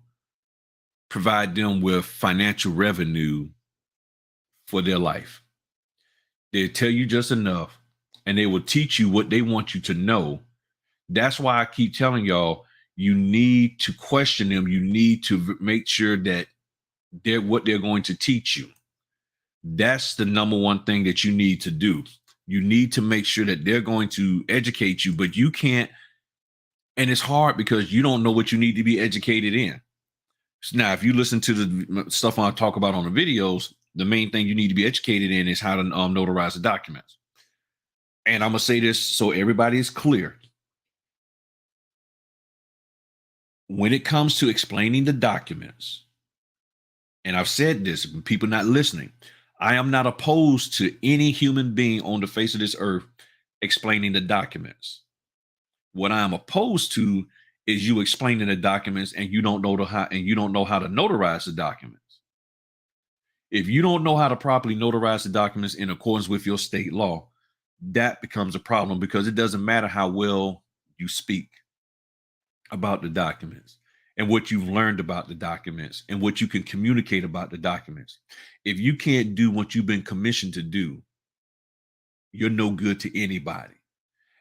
provide them with financial revenue for their life. They'll tell you just enough, and they will teach you what they want you to know. That's why I keep telling y'all, you need to question them. You need to make sure that what they're going to teach you. That's the number one thing that you need to do. You need to make sure that they're going to educate you, but you can't. And it's hard because you don't know what you need to be educated in. Now, if you listen to the stuff I talk about on the videos, the main thing you need to be educated in is how to notarize the documents. And I'm going to say this so everybody is clear. When it comes to explaining the documents, and I've said this, people not listening, I am not opposed to any human being on the face of this earth explaining the documents. What I am opposed to is you explaining the documents and you don't know how to notarize the documents. If you don't know how to properly notarize the documents in accordance with your state law, that becomes a problem, because it doesn't matter how well you speak about the documents and what you've learned about the documents and what you can communicate about the documents. If you can't do what you've been commissioned to do, you're no good to anybody.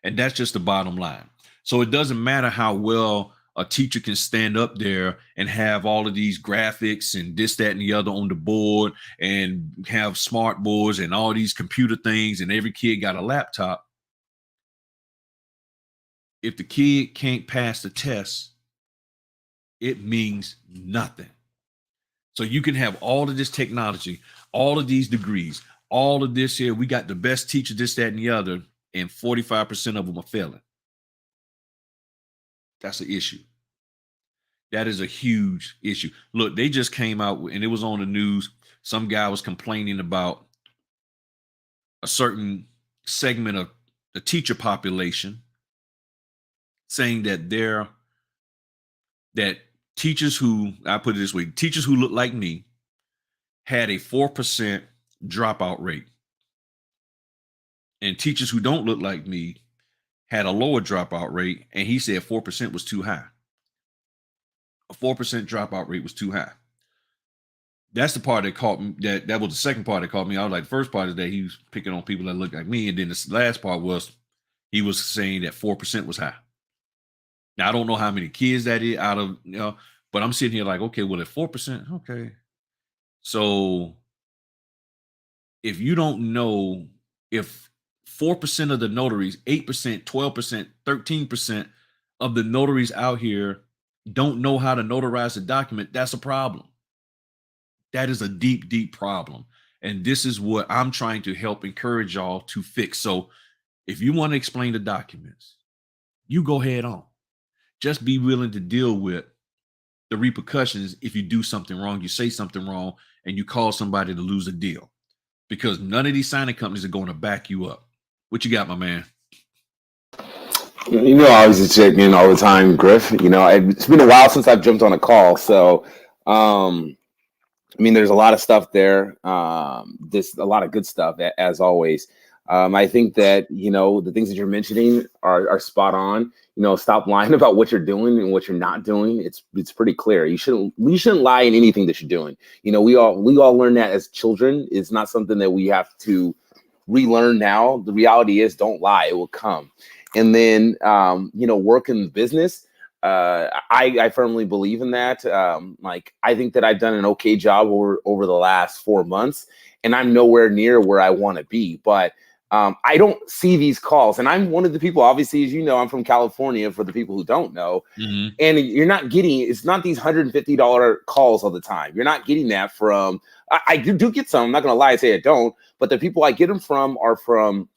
And that's just the bottom line. So it doesn't matter how well a teacher can stand up there and have all of these graphics and this, that, and the other on the board and have smart boards and all these computer things, and every kid got a laptop. If the kid can't pass the test, it means nothing. So you can have all of this technology, all of these degrees, all of this here. We got the best teacher, this, that, and the other, and 45% of them are failing. That's an issue. That is a huge issue. Look, they just came out and it was on the news. Some guy was complaining about a certain segment of the teacher population, saying that teachers who, I put it this way, teachers who look like me had a 4% dropout rate. And teachers who don't look like me had a lower dropout rate, and he said 4% was too high. A 4% dropout rate was too high. That's the part that caught me. That was the second part that caught me. I was like, the first part is that he was picking on people that look like me, and then the last part was he was saying that 4% was high. Now, I don't know how many kids that is out of, but I'm sitting here like, okay, well, at 4%, okay. So if you don't know, if 4% of the notaries, 8%, 12%, 13% of the notaries out here don't know how to notarize a document, that's a problem. That is a deep, deep problem. And this is what I'm trying to help encourage y'all to fix. So if you want to explain the documents, you go head on. Just be willing to deal with the repercussions if you do something wrong, you say something wrong, and you cause somebody to lose a deal. Because none of these signing companies are going to back you up. What you got, my man? I always just check in all the time, Griff. It's been a while since I've jumped on a call. So, there's a lot of stuff there. A lot of good stuff, as always. I think that, the things that you're mentioning are spot on. Stop lying about what you're doing and what you're not doing. It's pretty clear. You shouldn't lie in anything that you're doing. We all learn that as children. It's not something that we have to relearn now. The reality is, don't lie. It will come. And then, work in business. I firmly believe in that. I think that I've done an okay job over the last 4 months, and I'm nowhere near where I want to be. But I don't see these calls, and I'm one of the people, obviously, as you know, I'm from California, for the people who don't know, and you're not getting, it's not these $150 calls all the time. You're not getting that from, I do get some, I'm not going to lie and say I don't, but the people I get them from are from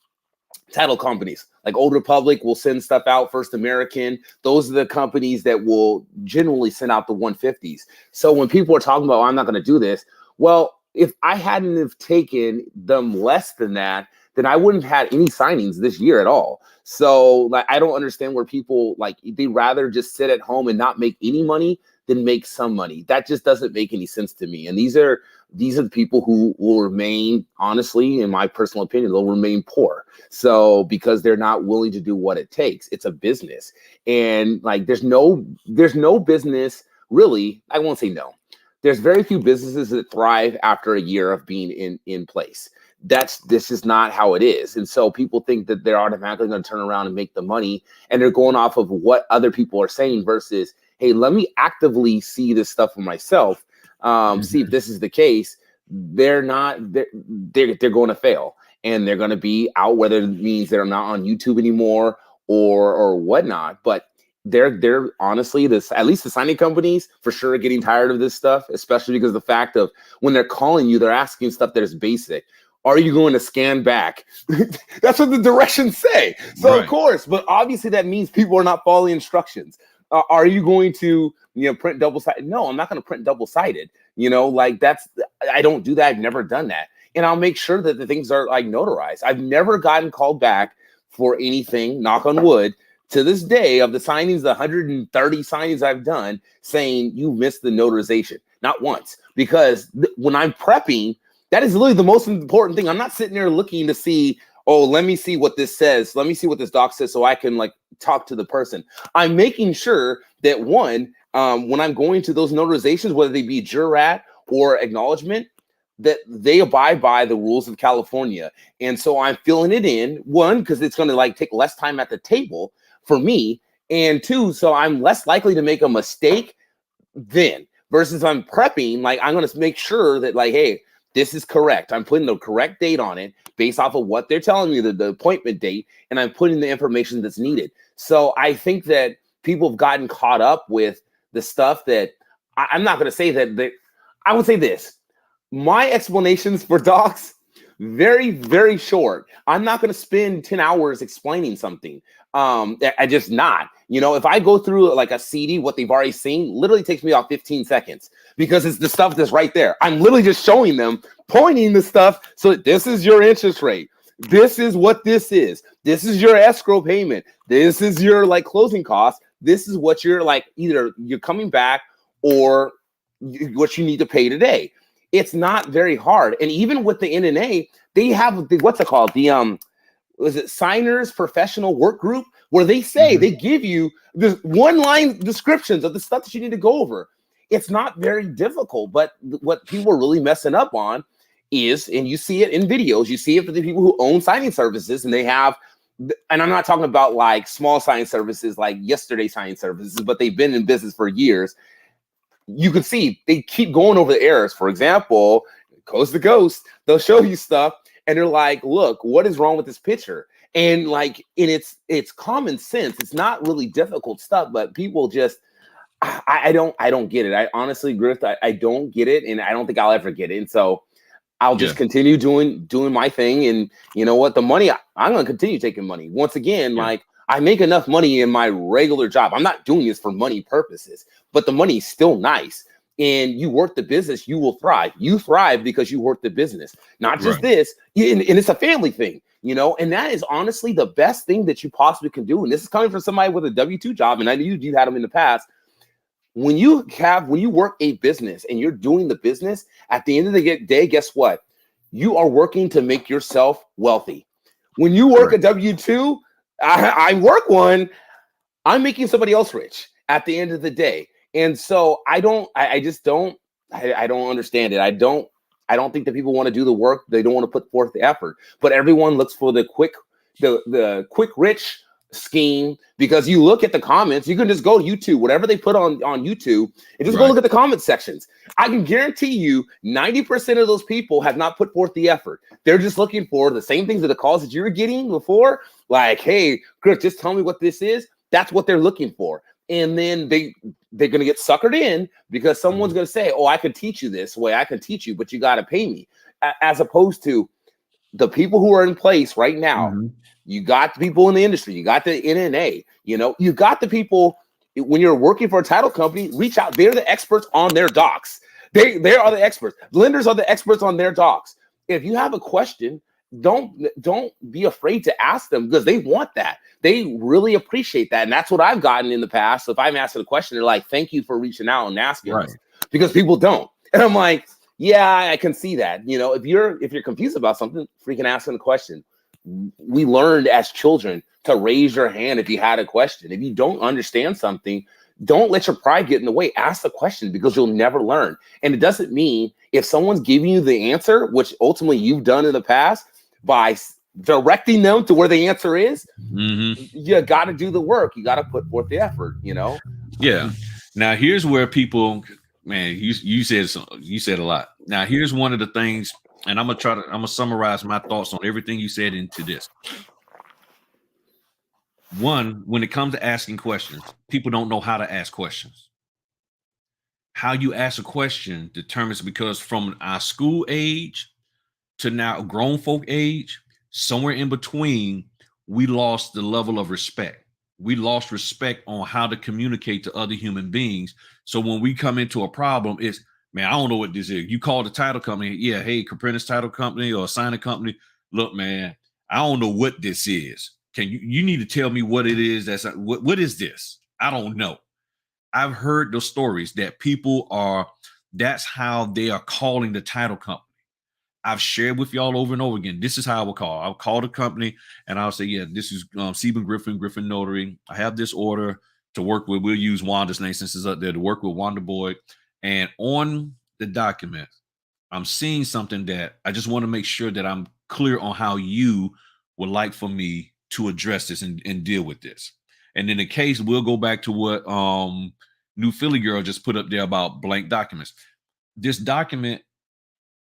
title companies. Like Old Republic will send stuff out, First American. Those are the companies that will generally send out the 150s. So when people are talking about, I'm not going to do this, well, if I hadn't have taken them less than that, then I wouldn't have had any signings this year at all. So I don't understand where people they'd rather just sit at home and not make any money than make some money. That just doesn't make any sense to me. And these are the people who will remain, honestly, in my personal opinion, they'll remain poor. So because they're not willing to do what it takes. It's a business. And there's no business really. I won't say no. There's very few businesses that thrive after a year of being in place. This is not how it is. And so people think that they're automatically going to turn around and make the money, and they're going off of what other people are saying versus, hey, let me actively see this stuff for myself. see if this is the case. They're going to fail, and they're going to be out, whether it means they're not on YouTube anymore or whatnot. But they're honestly, at least the signing companies for sure are getting tired of this stuff, especially because of the fact of when they're calling you, they're asking stuff that is basic. Are you going to scan back? That's what the directions say. So right. Of course, but obviously that means people are not following instructions. Are you going to, print double-sided? No, I'm not going to print double-sided. I don't do that. I've never done that. And I'll make sure that the things are like notarized. I've never gotten called back for anything, knock on wood, to this day of the signings, the 130 signings I've done, saying you missed the notarization. Not once. Because when I'm prepping, that is literally the most important thing. I'm not sitting there looking to see, oh, let me see what this says. Let me see what this doc says so I can talk to the person. I'm making sure that when I'm going to those notarizations, whether they be jurat or acknowledgement, that they abide by the rules of California. And so I'm filling it in, one, because it's going to take less time at the table for me. And two, so I'm less likely to make a mistake then versus I'm prepping. I'm going to make sure that hey, this is correct. I'm putting the correct date on it based off of what they're telling me, the appointment date, and I'm putting the information that's needed. So I think that people have gotten caught up with the stuff that I'm not going to say that I would say this. My explanations for docs, very, very short. I'm not going to spend 10 hours explaining something. I just not. If I go through a CD, what they've already seen, literally takes me about 15 seconds because it's the stuff that's right there. I'm literally just showing them, pointing the stuff. So this is your interest rate. This is what this is. This is your escrow payment. This is your closing costs. This is what you're either you're coming back or what you need to pay today. It's not very hard. And even with the NNA, they have what's it called? The was it Signers Professional Work Group, where they say they give you the one-line descriptions of the stuff that you need to go over. It's not very difficult, but what people are really messing up on is, and you see it in videos, you see it for the people who own signing services, and they have, and I'm not talking about small signing services like yesterday signing services, but they've been in business for years. You can see they keep going over the errors. For example, Coast to Ghost, they'll show you stuff and they're like, look, what is wrong with this picture? And it's common sense. It's not really difficult stuff, but people just, I don't get it. I honestly, Griff, I don't get it. And I don't think I'll ever get it. And so I'll just continue doing my thing. And you know what? The money, I'm going to continue taking money. Once again, I make enough money in my regular job. I'm not doing this for money purposes, but the money's still nice. And you work the business, you will thrive. You thrive because you work the business, not just this. And it's a family thing, and that is honestly the best thing that you possibly can do. And this is coming from somebody with a W-2 job. And I know you had them in the past. When you work a business and you're doing the business, at the end of the day, guess what? You are working to make yourself wealthy. When you work a W-2, I work one, I'm making somebody else rich at the end of the day. And so I don't understand it. I don't think that people want to do the work. They don't want to put forth the effort, but everyone looks for the quick rich scheme, because you look at the comments, you can just go to YouTube, whatever they put on YouTube, and just go look at the comment sections. I can guarantee you 90% of those people have not put forth the effort. They're just looking for the same things that the calls that you were getting before, hey, Chris, just tell me what this is. That's what they're looking for. And then they're going to get suckered in because someone's going to say, oh, I can teach you this way. I can teach you, but you got to pay me. As opposed to the people who are in place right now. You got the people in the industry. You got the NNA. You got the people when you're working for a title company, reach out. They're the experts on their docs. They are the experts. Lenders are the experts on their docs. If you have a question, don't be afraid to ask them, because they want that. They really appreciate that. And that's what I've gotten in the past. So if I'm asking a question, they're like, thank you for reaching out and asking us, because people don't. And I'm like, yeah, I can see that. If you're confused about something, freaking asking a question. We learned as children to raise your hand if you had a question. If you don't understand something, don't let your pride get in the way. Ask the question, because you'll never learn. And it doesn't mean if someone's giving you the answer, which ultimately you've done in the past, by directing them to where the answer is, you got to do the work. You got to put forth the effort, Yeah. Now, here's where people Man, you said a lot. Now, here's one of the things, and I'm gonna summarize my thoughts on everything you said into this. One, when it comes to asking questions, people don't know how to ask questions. How you ask a question determines, because from our school age to now grown folk age, somewhere in between, we lost the level of respect. We lost respect on how to communicate to other human beings. So when we come into a problem, it's, man, I don't know what this is. You call the title company, yeah, hey, Caprentice Title Company or signing company. Look, man, I don't know what this is. Can you need to tell me what it is? What is this? I don't know. I've heard the stories that people are, that's how they are calling the title company. I've shared with y'all over and over again. This is how I will call. I'll call the company and I'll say, yeah, this is Stephen Griffin Notary. I have this order to work with. We'll use Wanda's name since it's up there, to work with Wanda Boyd. And on the document, I'm seeing something that I just want to make sure that I'm clear on how you would like for me to address this and deal with this. And in the case, we'll go back to what New Philly Girl just put up there about blank documents. This document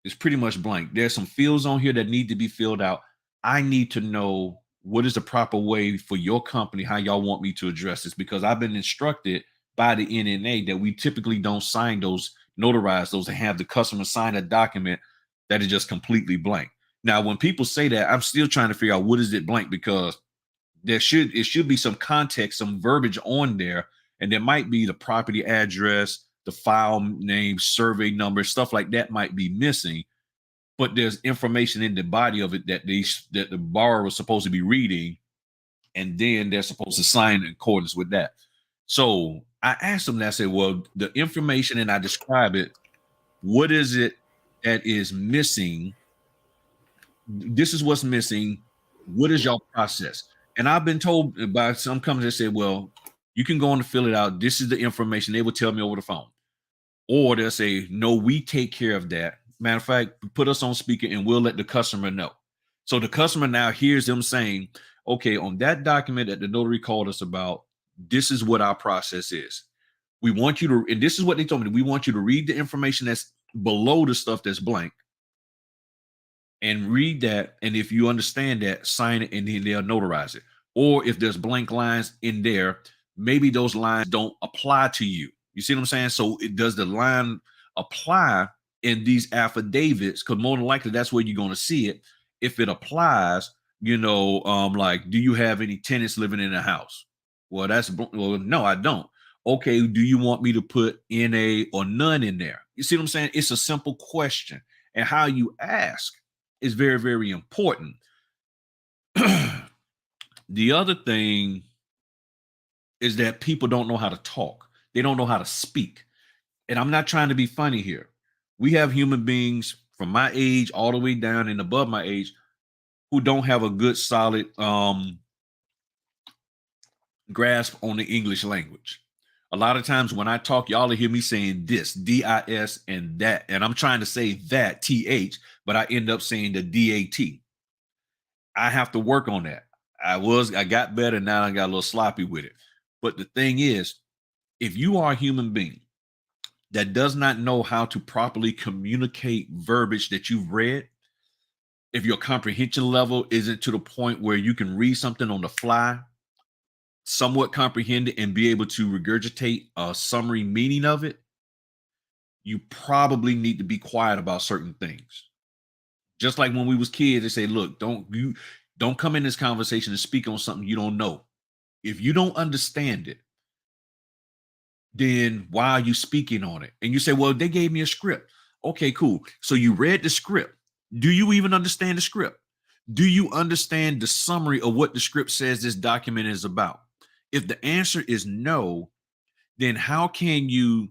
is pretty much blank. There's some fields on here that need to be filled out. I need to know what is the proper way for your company, how y'all want me to address this, because I've been instructed by the NNA that we typically don't sign those, notarize those, and have the customer sign a document that is just completely blank. Now, when people say that, I'm still trying to figure out what is it blank, because it should be some context, some verbiage on there, and there might be the property address, the file name, survey number, stuff like that might be missing, but there's information in the body of it that the borrower was supposed to be reading, and then they're supposed to sign in accordance with that. So I asked them that. I said, well, the information, and I describe it. What is it that is missing? This is what's missing. What is your process? And I've been told by some companies that say, well, you can go on to fill it out. This is the information. They will tell me over the phone. Or they'll say, no, we take care of that. Matter of fact, put us on speaker and we'll let the customer know. So the customer now hears them saying, okay, on that document that the notary called us about, this is what our process is. We want you to, and this is what they told me, we want you to read the information that's below the stuff that's blank and read that. And if you understand that, sign it, and then they'll notarize it. Or if there's blank lines in there, maybe those lines don't apply to you. You see what I'm saying? So does the line apply in these affidavits? Because more than likely, that's where you're going to see it. If it applies, like, do you have any tenants living in the house? Well, no, I don't. Okay, do you want me to put NA or none in there? You see what I'm saying? It's a simple question. And how you ask is very, very important. The other thing is that people don't know how to talk. They don't know how to speak. And I'm not trying to be funny here. We have human beings from my age all the way down and above my age who don't have a good, solid grasp on the English language. A lot of times when I talk, y'all will hear me saying this, D-I-S, and that. And I'm trying to say that, T-H, but I end up saying the D-A-T. I have to work on that. I got better. Now I got a little sloppy with it. But the thing is, if you are a human being that does not know how to properly communicate verbiage that you've read, if your comprehension level isn't to the point where you can read something on the fly, somewhat comprehend it, and be able to regurgitate a summary meaning of it, you probably need to be quiet about certain things. Just like when we was kids, they say, look, don't come in this conversation and speak on something you don't know. If you don't understand it, then why are you speaking on it? And you say, well, they gave me a script. Okay, cool. So you read the script. Do you even understand the script? Do you understand the summary of what the script says this document is about? If the answer is no, then how can you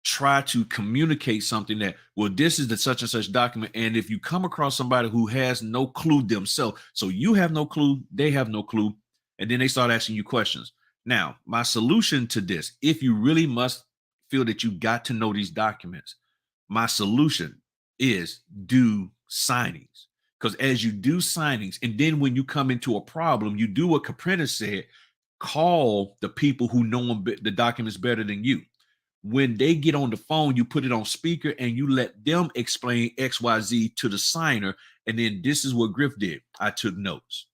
try to communicate something that, well, this is the such and such document? And if you come across somebody who has no clue themselves, so you have no clue, they have no clue, and then they start asking you questions. Now, my solution to this, if you really must feel that you got to know these documents, my solution is do signings. Because as you do signings, and then when you come into a problem, you do what Caprentice said, call the people who know the documents better than you. When they get on the phone, you put it on speaker and you let them explain XYZ to the signer. And then this is what Griff did. I took notes.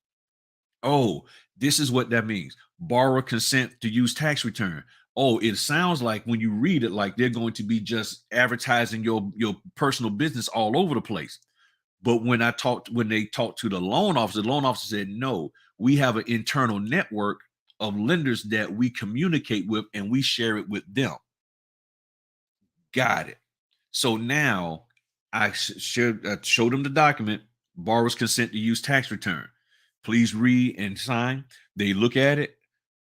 Oh, this is what that means. Borrower consent to use tax return. Oh, it sounds like when you read it, like they're going to be just advertising your personal business all over the place. But when they talked to the loan officer said, no, we have an internal network of lenders that we communicate with and we share it with them. Got it. So now I showed them the document, borrower's consent to use tax return. Please read and sign. They look at it.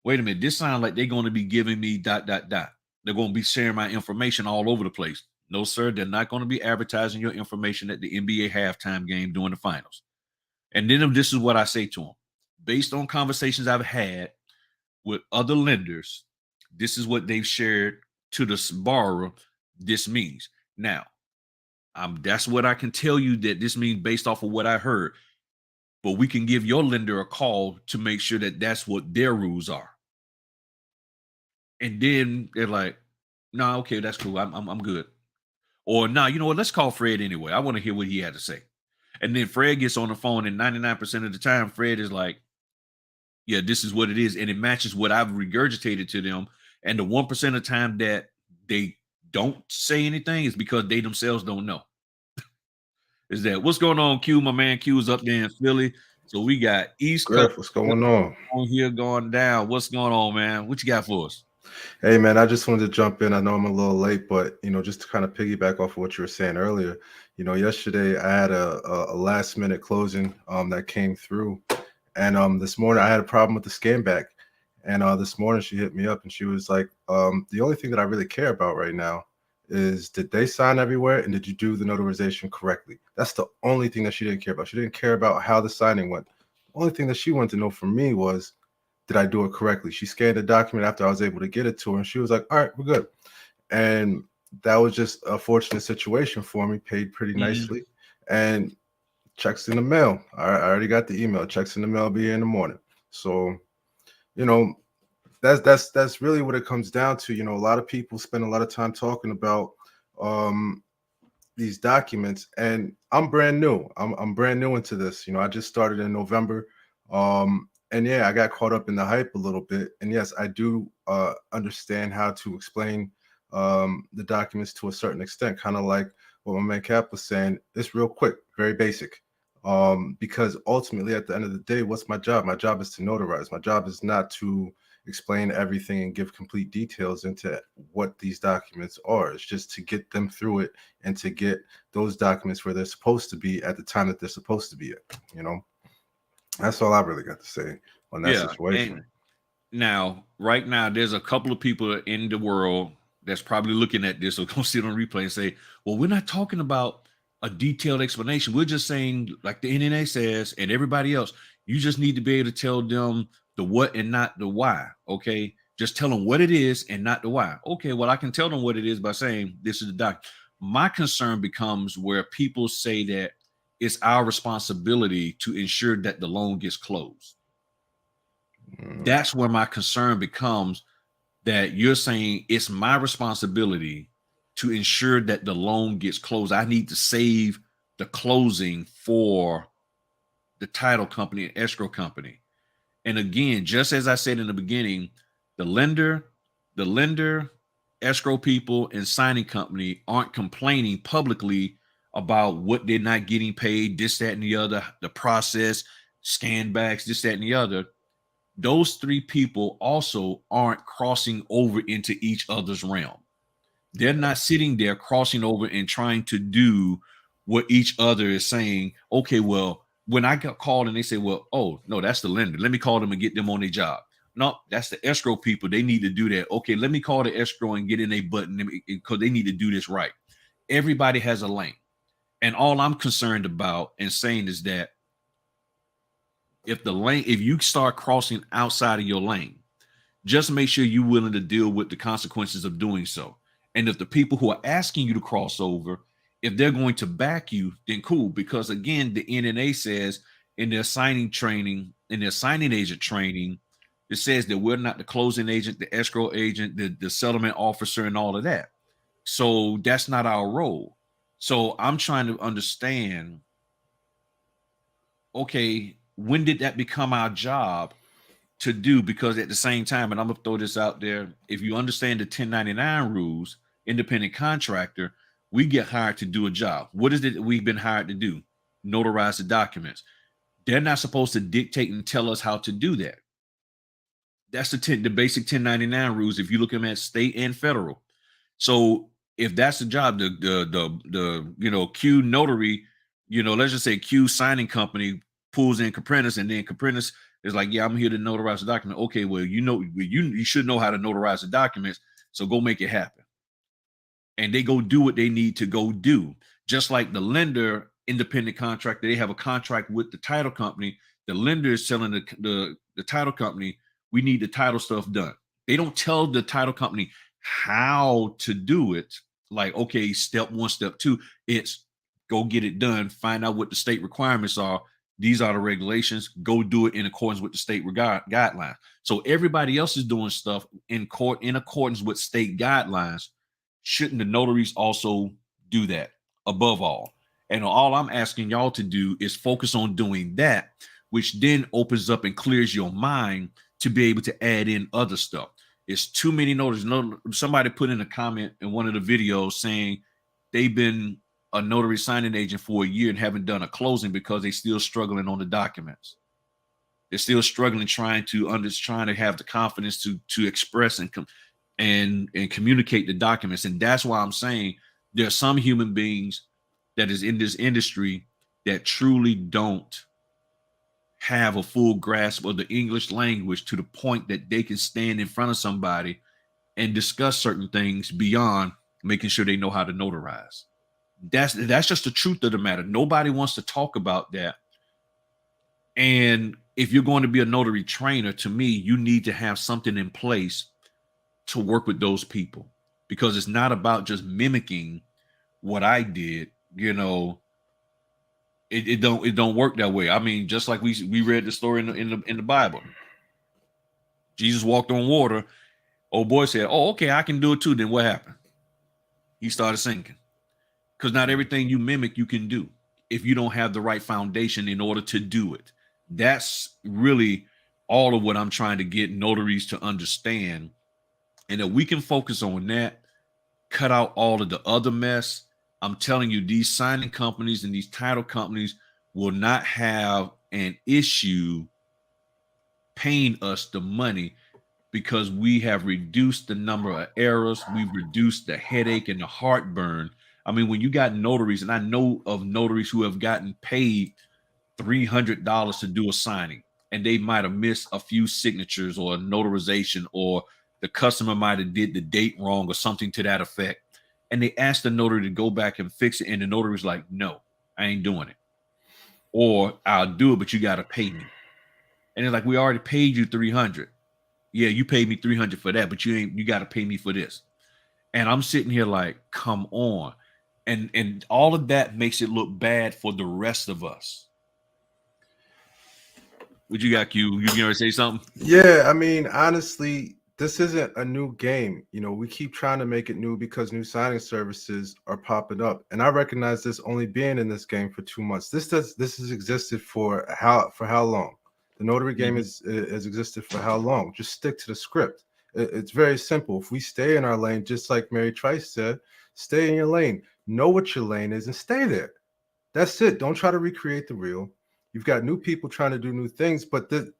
Wait a minute, this sounds like they're going to be giving me ... They're going to be sharing my information all over the place. No, sir, they're not going to be advertising your information at the NBA halftime game during the finals. And then this is what I say to them. Based on conversations I've had with other lenders, this is what they've shared to the borrower. This means. Now, that's what I can tell you that this means based off of what I heard. But we can give your lender a call to make sure that that's what their rules are. And then they're like, no, okay, that's cool. I'm good. Or no, you know what? Let's call Fred anyway. I want to hear what he had to say. And then Fred gets on the phone, and 99% of the time, Fred is like, yeah, this is what it is. And it matches what I've regurgitated to them. And the 1% of the time that they don't say anything is because they themselves don't know. Is that what's going on, Q? My man Q is up there in Philly. So we got East Coast. What's going on here going down? What's going on, man? What you got for us? Hey, man, I just wanted to jump in. I know I'm a little late, but, just to kind of piggyback off of what you were saying earlier, yesterday I had a last minute closing that came through. And this morning I had a problem with the scan back. And this morning she hit me up and she was like, the only thing that I really care about right now is, did they sign everywhere and did you do the notarization correctly? That's the only thing that she didn't care about. She didn't care about how the signing went. The only thing that she wanted to know from me was, did I do it correctly? She scanned the document after I was able to get it to her and she was like, all right, we're good. And that was just a fortunate situation for me, paid pretty nicely. And checks in the mail. I already got the email. Checks in the mail will be here in the morning. So, that's really what it comes down to. A lot of people spend a lot of time talking about these documents, and I'm brand new. I'm brand new into this. I just started in November. And yeah, I got caught up in the hype a little bit. And yes, I do understand how to explain the documents to a certain extent, kind of like what my man Cap was saying. It's real quick, very basic. Because ultimately, at the end of the day, what's my job? My job is to notarize. My job is not to explain everything and give complete details into what these documents are. It's just to get them through it and to get those documents where they're supposed to be at the time that they're supposed to be at. That's all I really got to say on that situation. Right now, there's a couple of people in the world that's probably looking at this or gonna sit on replay and say, well, we're not talking about a detailed explanation. We're just saying, like the NNA says, and everybody else, you just need to be able to tell them the what and not the why. Okay. Just tell them what it is and not the why. Okay. Well, I can tell them what it is by saying this is the doc. My concern becomes where people say that it's our responsibility to ensure that the loan gets closed. That's where my concern becomes, that you're saying it's my responsibility to ensure that the loan gets closed. I need to save the closing for the title company and escrow company. And again, just as I said in the beginning, the lender, escrow people, and signing company aren't complaining publicly about what they're not getting paid, this, that, and the other, the process, scan backs, this, that, and the other. Those three people also aren't crossing over into each other's realm. They're not sitting there crossing over and trying to do what each other is saying. Okay, well, when I got called and they say, well, oh, no, that's the lender. Let me call them and get them on their job. No, that's the escrow people. They need to do that. Okay, let me call the escrow and get in a button because they need to do this right. Everybody has a lane. And all I'm concerned about and saying is that if you start crossing outside of your lane, just make sure you're willing to deal with the consequences of doing so. And if the people who are asking you to cross over, if they're going to back you, then cool. Because again, the NNA says in their signing training, in their signing agent training, It says that we're not the closing agent, the escrow agent, the settlement officer, and all of that. So that's not our role. So I'm trying to understand, okay, when did that become our job to do? Because at the same time, and I'm gonna throw this out there, if you understand the 1099 rules, independent contractor, we get hired to do a job. What is it that we've been hired to do? Notarize the documents. They're not supposed to dictate and tell us how to do that. That's the basic 1099 rules if you look at them at state and federal. So if that's the job, the Q notary, let's just say Q signing company pulls in Caprinas, and then Caprinas is like, yeah, I'm here to notarize the document. Okay, well, you should know how to notarize the documents, so go make it happen. And they go do what they need to go do. Just like the lender, independent contractor, they have a contract with the title company. The lender is telling the title company, we need the title stuff done. They don't tell the title company how to do it. Like, okay, step one, step two, it's go get it done, find out what the state requirements are. These are the regulations. Go do it in accordance with the state guidelines. So everybody else is doing stuff in court in accordance with state guidelines. Shouldn't the notaries also do that above all? And all I'm asking y'all to do is focus on doing that, which then opens up and clears your mind to be able to add in other stuff. It's too many notaries. Somebody put in a comment in one of the videos saying they've been a notary signing agent for a year and haven't done a closing because they're still struggling on the documents. They're still struggling trying to have the confidence to express and communicate the documents. And that's why I'm saying there are some human beings that is in this industry that truly don't have a full grasp of the English language to the point that they can stand in front of somebody and discuss certain things beyond making sure they know how to notarize. That's just the truth of the matter. Nobody wants to talk about that. And if you're going to be a notary trainer, to me, you need to have something in place to work with those people, because it's not about just mimicking what I did. It don't work that way. I mean, just like we read the story in the Bible. Jesus walked on water. Old boy said, "Oh, okay, I can do it too." Then what happened? He started sinking. Because not everything you mimic you can do if you don't have the right foundation in order to do it. That's really all of what I'm trying to get notaries to understand, and that we can focus on that, cut out all of the other mess. I'm telling you, these signing companies and these title companies will not have an issue paying us the money, because we have reduced the number of errors. We've reduced the headache and the heartburn. I mean, when you got notaries, and I know of notaries who have gotten paid $300 to do a signing, and they might have missed a few signatures or a notarization, or the customer might have did the date wrong or something to that effect. And they asked the notary to go back and fix it. And the notary's like, no, I ain't doing it. Or I'll do it, but you got to pay me. And it's like, we already paid you $300. Yeah, you paid me $300 for that, but you got to pay me for this. And I'm sitting here like, come on. And all of that makes it look bad for the rest of us. What you got, Q? You gonna say something? Yeah, I mean, honestly, this isn't a new game. We keep trying to make it new because new signing services are popping up. And I recognize this only being in this game for 2 months. This has existed for how long? The notary game has existed for how long? Just stick to the script. It's very simple. If we stay in our lane, just like Mary Trice said, stay in your lane. Know what your lane is and stay there. That's it. Don't try to recreate the wheel. You've got new people trying to do new things, but the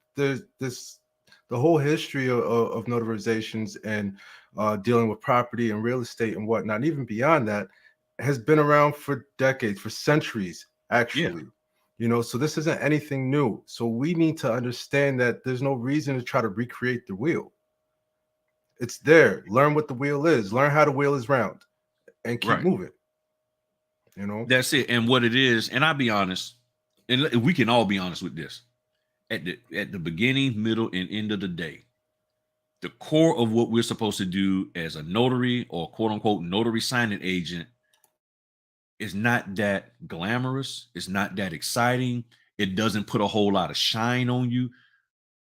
whole history of notarizations and dealing with property and real estate and whatnot, even beyond that, has been around for decades, for centuries, actually. So this isn't anything new. So we need to understand that there's no reason to try to recreate the wheel. It's there. Learn what the wheel is. Learn how the wheel is round, and keep moving. That's it. And what it is, and I'll be honest, and we can all be honest with this. At the beginning, middle, and end of the day, the core of what we're supposed to do as a notary or quote unquote notary signing agent is not that glamorous. It's not that exciting. It doesn't put a whole lot of shine on you.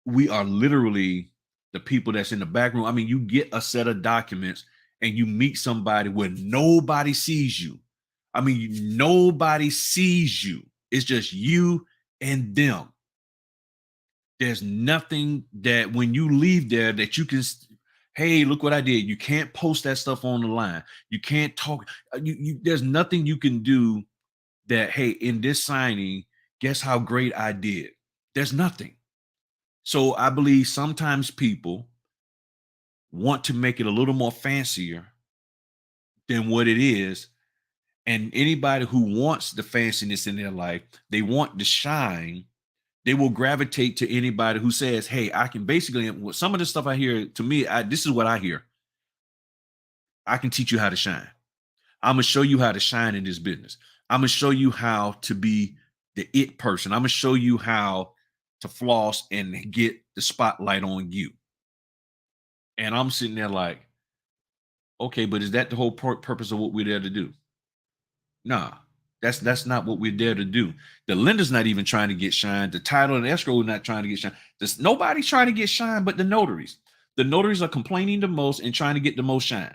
we are literally the people that's in the back room. I mean, you get a set of documents and you meet somebody where nobody sees you. I mean, nobody sees you. It's just you and them. There's nothing that when you leave there that you can, hey, look what I did. You can't post that stuff on the line. You can't talk. There's nothing you can do that, hey, in this signing, guess how great I did. There's nothing. So I believe sometimes people want to make it a little more fancier than what it is. And anybody who wants the fanciness in their life, they want the shine, they will gravitate to anybody who says, hey, I can basically, some of the stuff I hear, to me, this is what I hear. I can teach you how to shine. I'm going to show you how to shine in this business. I'm going to show you how to be the it person. I'm going to show you how to floss and get the spotlight on you. And I'm sitting there like, okay, but is that the whole purpose of what we're there to do? Nah, that's not what we're there to do. The lender's not even trying to get shine. The title and escrow is not trying to get shine. Nobody's trying to get shine but the notaries. The notaries are complaining the most and trying to get the most shine.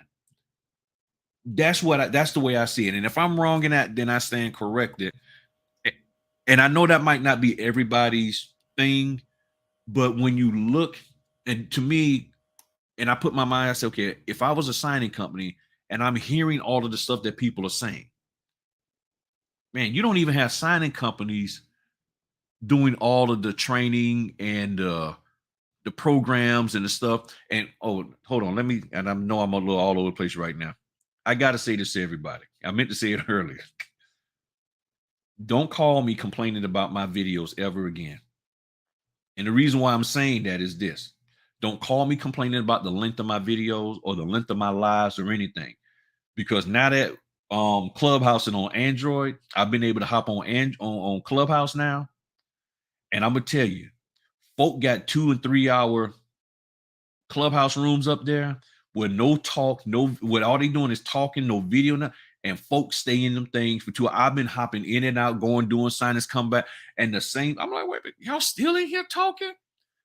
That's the way I see it. And if I'm wrong in that, then I stand corrected. And I know that might not be everybody's thing, but when you look, and to me, and I put my mind, I say, okay, if I was a signing company and I'm hearing all of the stuff that people are saying, man, you don't even have signing companies doing all of the training and the programs and the stuff. And oh, hold on, and I know I'm a little all over the place right now. I got to say this to everybody. I meant to say it earlier. Don't call me complaining about my videos ever again. And the reason why I'm saying that is this. Don't call me complaining about the length of my videos or the length of my lives or anything. Because now that Clubhouse and on Android, I've been able to hop on Clubhouse now. And I'm going to tell you, folk got 2 and 3 hour Clubhouse rooms up there where no talk, what all they doing is talking, no video, and folks stay in them things for 2 hours. I've been hopping in and out, doing signings, come back, and the same. I'm like, wait, y'all still in here talking?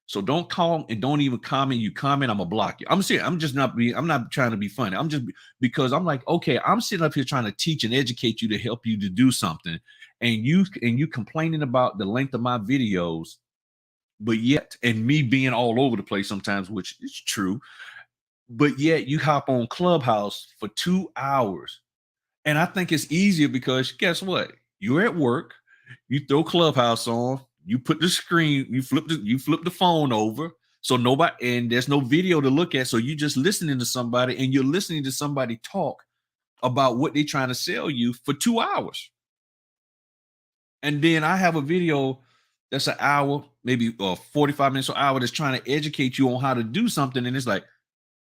So don't call and don't even comment. You comment, I'm gonna block you. I'm serious. I'm not trying to be funny. I'm just because I'm like, okay, I'm sitting up here trying to teach and educate you to help you to do something, and you complaining about the length of my videos, but yet, and me being all over the place sometimes, which is true, but yet you hop on Clubhouse for 2 hours. And I think it's easier because guess what? You're at work, you throw Clubhouse on, you put the screen, you flip the phone over. So and there's no video to look at. So you're just listening to somebody and you're listening to somebody talk about what they're trying to sell you for 2 hours. And then I have a video that's an hour, maybe 45 minutes or hour that's trying to educate you on how to do something. And it's like,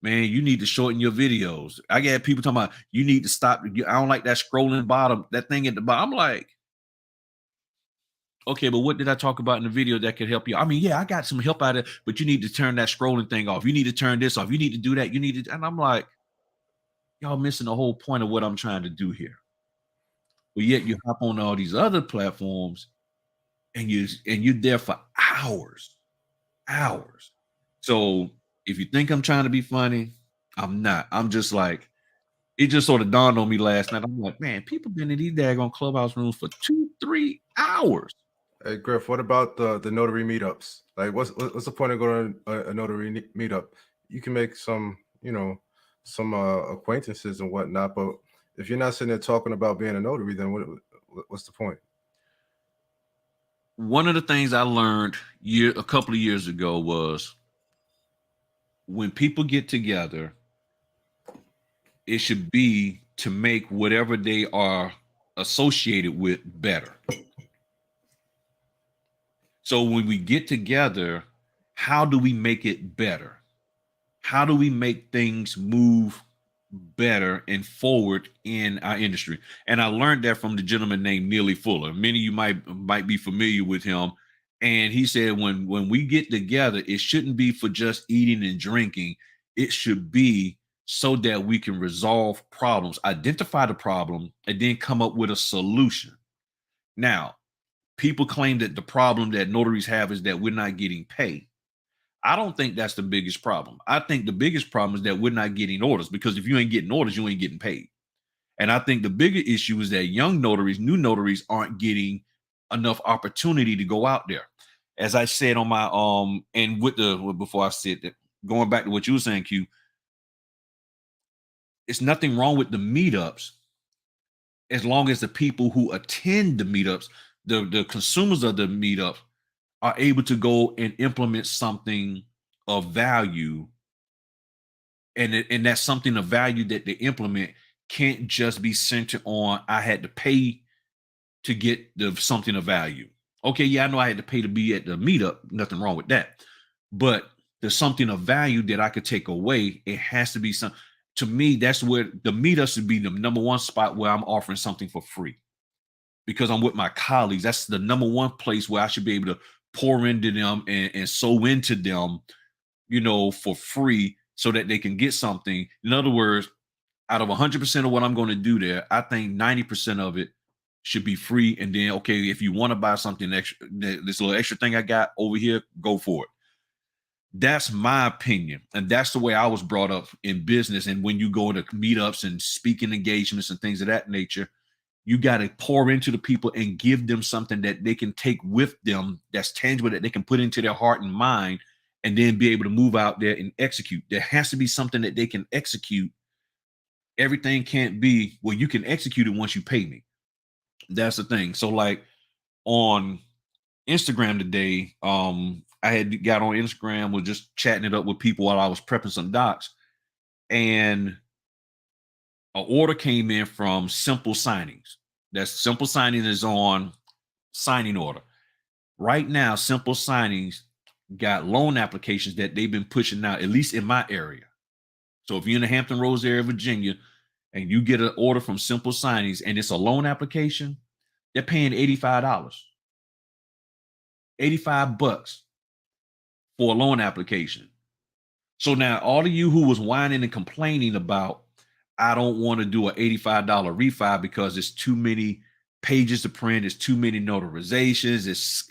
man, you need to shorten your videos. I get people talking about you need to stop. I don't like that scrolling bottom, that thing at the bottom. I'm like, okay, but what did I talk about in the video that could help you? I mean, yeah, I got some help out of it, but you need to turn that scrolling thing off. You need to turn this off. You need to do that. And I'm like, y'all missing the whole point of what I'm trying to do here. But yet you hop on all these other platforms and you're there for hours. So if you think I'm trying to be funny, I'm not. I'm just like, it just sort of dawned on me last night. I'm like, man, people been in these daggone Clubhouse rooms for 2-3 hours. Hey Griff, what about the notary meetups? Like, what's the point of going to a notary meetup? You can make some acquaintances and whatnot, but if you're not sitting there talking about being a notary, then what's the point? One of the things I learned a couple of years ago was when people get together, it should be to make whatever they are associated with better. So when we get together, how do we make it better? How do we make things move better and forward in our industry? And I learned that from the gentleman named Neely Fuller. Many of you might be familiar with him. And he said, when we get together, it shouldn't be for just eating and drinking. It should be so that we can resolve problems, identify the problem, and then come up with a solution. Now, people claim that the problem that notaries have is that we're not getting paid. I don't think that's the biggest problem. I think the biggest problem is that we're not getting orders, because if you ain't getting orders, you ain't getting paid. And I think the bigger issue is that young notaries, new notaries aren't getting enough opportunity to go out there. As I said on my and with the before I said that, going back to what you were saying, Q, it's nothing wrong with the meetups as long as the people who attend the meetups, the consumers of the meetup, are able to go and implement something of value. And that's something of value that they implement can't just be centered on, I had to pay to get the something of value. Okay, yeah, I know I had to pay to be at the meetup. Nothing wrong with that. But there's something of value that I could take away. It has to be some. To me, that's where the meetup should be the number one spot where I'm offering something for free, because I'm with my colleagues. That's the number one place where I should be able to pour into them and sow into them, for free, so that they can get something. In other words, out of 100% of what I'm going to do there, I think 90% of it should be free. And then, okay, if you want to buy something extra, this little extra thing I got over here, go for it. That's my opinion. And that's the way I was brought up in business. And when you go to meetups and speaking engagements and things of that nature, you got to pour into the people and give them something that they can take with them, that's tangible, that they can put into their heart and mind, and then be able to move out there and execute. There has to be something that they can execute. Everything can't be, well, you can execute it once you pay me. That's the thing. So like on Instagram today, I had got on Instagram, was just chatting it up with people while I was prepping some docs, and an order came in from Simple Signings. That's Simple Signing is on signing order. Right now, Simple Signings got loan applications that they've been pushing out, at least in my area. So if you're in the Hampton Roads area of Virginia and you get an order from Simple Signings and it's a loan application, they're paying $85. $85 for a loan application. So now all of you who was whining and complaining about, I don't want to do an $85 refi because it's too many pages to print, it's too many notarizations,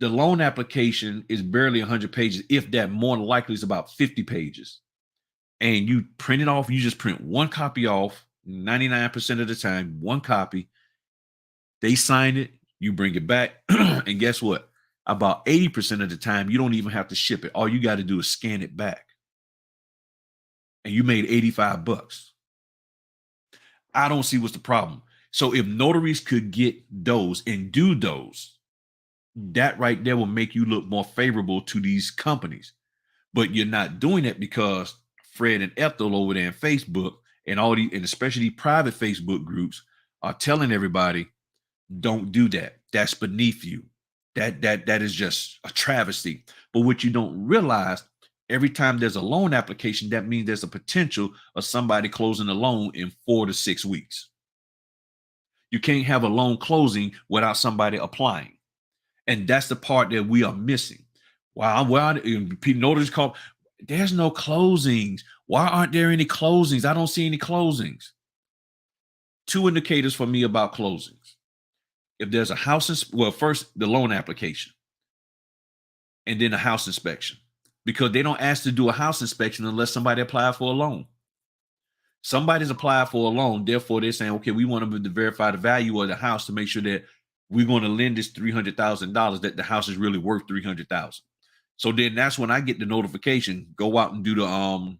the loan application is barely 100 pages, if that. More than likely is about 50 pages. And you print it off, you just print one copy off 99% of the time, one copy. They sign it, you bring it back, and guess what? About 80% of the time, you don't even have to ship it. All you got to do is scan it back. And you made $85. I don't see what's the problem. So if notaries could get those and do those, that right there will make you look more favorable to these companies. But you're not doing it because Fred and Ethel over there in Facebook and all these, and especially private Facebook groups, are telling everybody, don't do that. That's beneath you. That is just a travesty. But what you don't realize, every time there's a loan application, that means there's a potential of somebody closing a loan in 4 to 6 weeks. You can't have a loan closing without somebody applying. And that's the part that we are missing. Well, notice call, there's no closings. Why aren't there any closings? I don't see any closings. 2 indicators for me about closings. If there's a house, first the loan application and then a house inspection, because they don't ask to do a house inspection unless somebody applied for a loan. Somebody's applied for a loan. Therefore, they're saying, okay, we want them to verify the value of the house to make sure that we're going to lend this $300,000, that the house is really worth $300,000. So then that's when I get the notification, go out and do the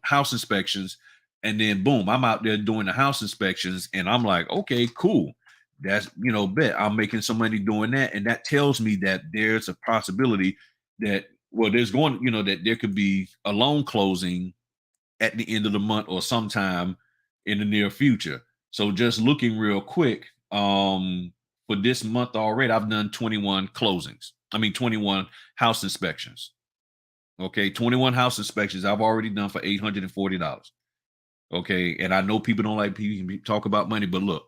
house inspections. And then boom, I'm out there doing the house inspections, and I'm like, okay, cool. That's, bet I'm making some money doing that. And that tells me that there's a possibility that, that there could be a loan closing at the end of the month or sometime in the near future. So just looking real quick, for this month already, I've done 21 closings. 21 house inspections. Okay, 21 house inspections I've already done for $840. Okay, and I know people don't like people talk about money, but look,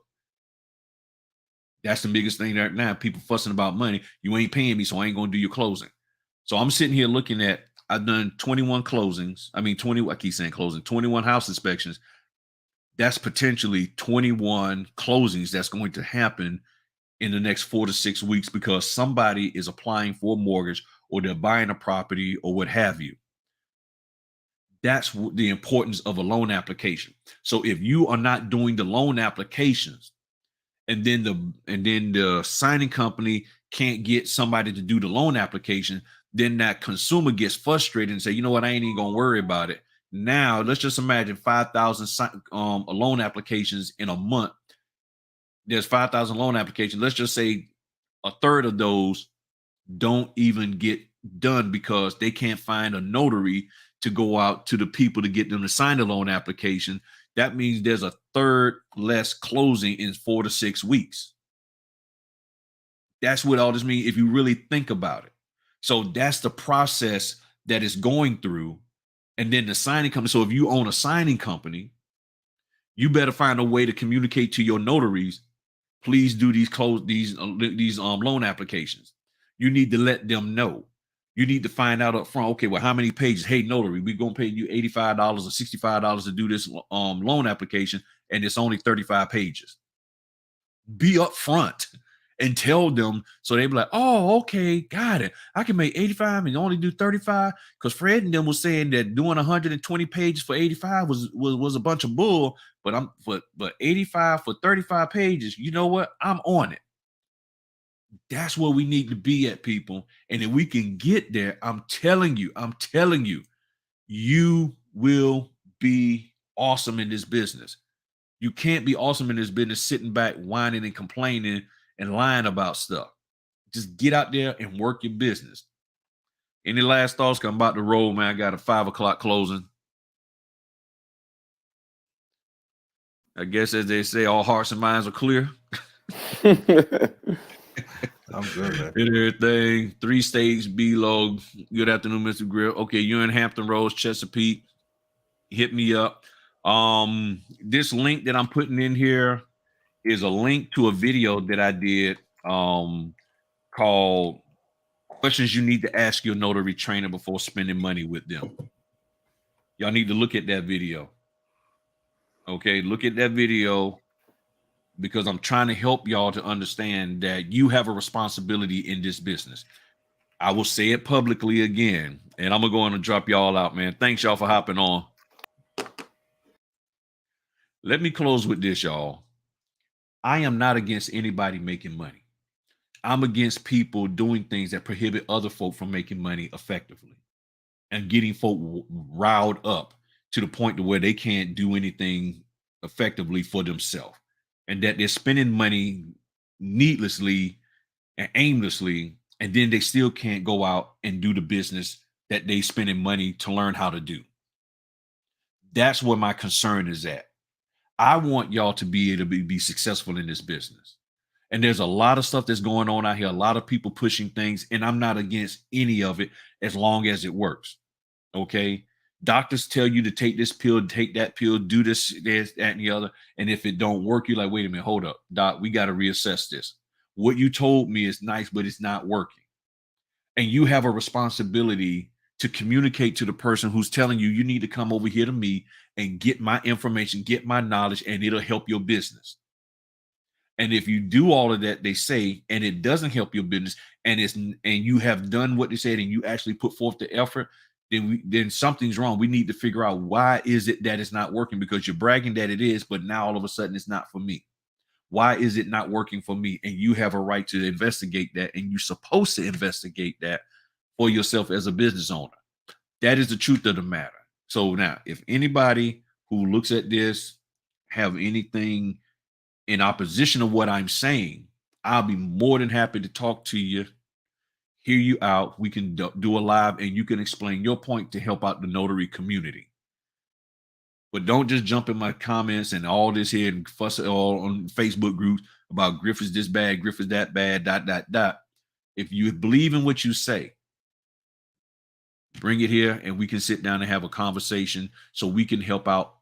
that's the biggest thing right now. People fussing about money. You ain't paying me, so I ain't going to do your closing. So I'm sitting here looking at, I've done 21 closings. 21 house inspections. That's potentially 21 closings that's going to happen in the next 4 to 6 weeks because somebody is applying for a mortgage or they're buying a property or what have you. That's the importance of a loan application. So if you are not doing the loan applications, and then the signing company can't get somebody to do the loan application, then that consumer gets frustrated and say, you know what, I ain't even gonna worry about it. Now let's just imagine 5,000 loan applications in a month. There's 5,000 loan applications. Let's just say a third of those don't even get done because they can't find a notary to go out to the people to get them to sign the loan application. That means there's a third less closing in 4 to 6 weeks. That's what all this means if you really think about it. So that's the process that it's going through. And then the signing company. So if you own a signing company, you better find a way to communicate to your notaries. Please do these loan applications. You need to let them know. You need to find out up front, okay, well, how many pages? Hey, notary, we're going to pay you $85 or $65 to do this loan application, and it's only 35 pages. Be upfront and tell them so they be like, oh, okay, got it. I can make 85 and only do 35. Because Fred and them was saying that doing 120 pages for 85 was a bunch of bull, but 85 for 35 pages, you know what? I'm on it. That's where we need to be at, people. And if we can get there, I'm telling you, you will be awesome in this business. You can't be awesome in this business sitting back, whining and complaining and lying about stuff. Just get out there and work your business. Any last thoughts? I'm about to roll, man. I got a 5 o'clock closing. I guess, as they say, all hearts and minds are clear. I'm good, man. And everything. 3 states below. Good afternoon, Mr. Grill. Okay, you're in Hampton Roads, Chesapeake. Hit me up. This link that I'm putting in here is a link to a video that I did called Questions You Need to Ask Your Notary Trainer Before Spending Money with Them. Y'all need to look at that video. Okay, look at that video, because I'm trying to help y'all to understand that you have a responsibility in this business. I will say it publicly again, and I'm going to go on and drop y'all out, man. Thanks, y'all, for hopping on. Let me close with this, y'all. I am not against anybody making money. I'm against people doing things that prohibit other folk from making money effectively and getting folk riled up to the point to where they can't do anything effectively for themselves, and that they're spending money needlessly and aimlessly, and then they still can't go out and do the business that they spending money to learn how to do. That's where my concern is at. I want y'all to be able to be successful in this business. And there's a lot of stuff that's going on out here, a lot of people pushing things, and I'm not against any of it as long as it works. Okay? Doctors tell you to take this pill, take that pill, do this, that, and the other. And if it don't work, you're like, wait a minute, hold up, doc, we got to reassess this. What you told me is nice, but it's not working. And you have a responsibility to communicate to the person who's telling you, you need to come over here to me and get my information, get my knowledge, and it'll help your business. And if you do all of that, they say, and it doesn't help your business, and you have done what they said, and you actually put forth the effort, then something's wrong. We need to figure out why is it that it's not working, because you're bragging that it is, but now all of a sudden it's not for me. Why is it not working for me? And you have a right to investigate that, and you're supposed to investigate that for yourself as a business owner. That is the truth of the matter. So now, if anybody who looks at this have anything in opposition of what I'm saying, I'll be more than happy to talk to you, hear you out. We can do a live, and you can explain your point to help out the notary community. But don't just jump in my comments and all this here and fuss it all on Facebook groups about Griff is this bad, Griff is that bad, ... If you believe in what you say, bring it here and we can sit down and have a conversation so we can help out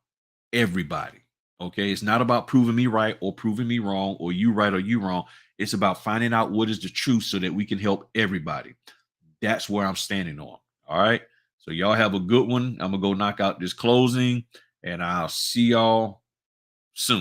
everybody. Okay, it's not about proving me right or proving me wrong, or you right or you wrong. It's about finding out what is the truth so that we can help everybody. That's where I'm standing on. All right. So y'all have a good one. I'm going to go knock out this closing, and I'll see y'all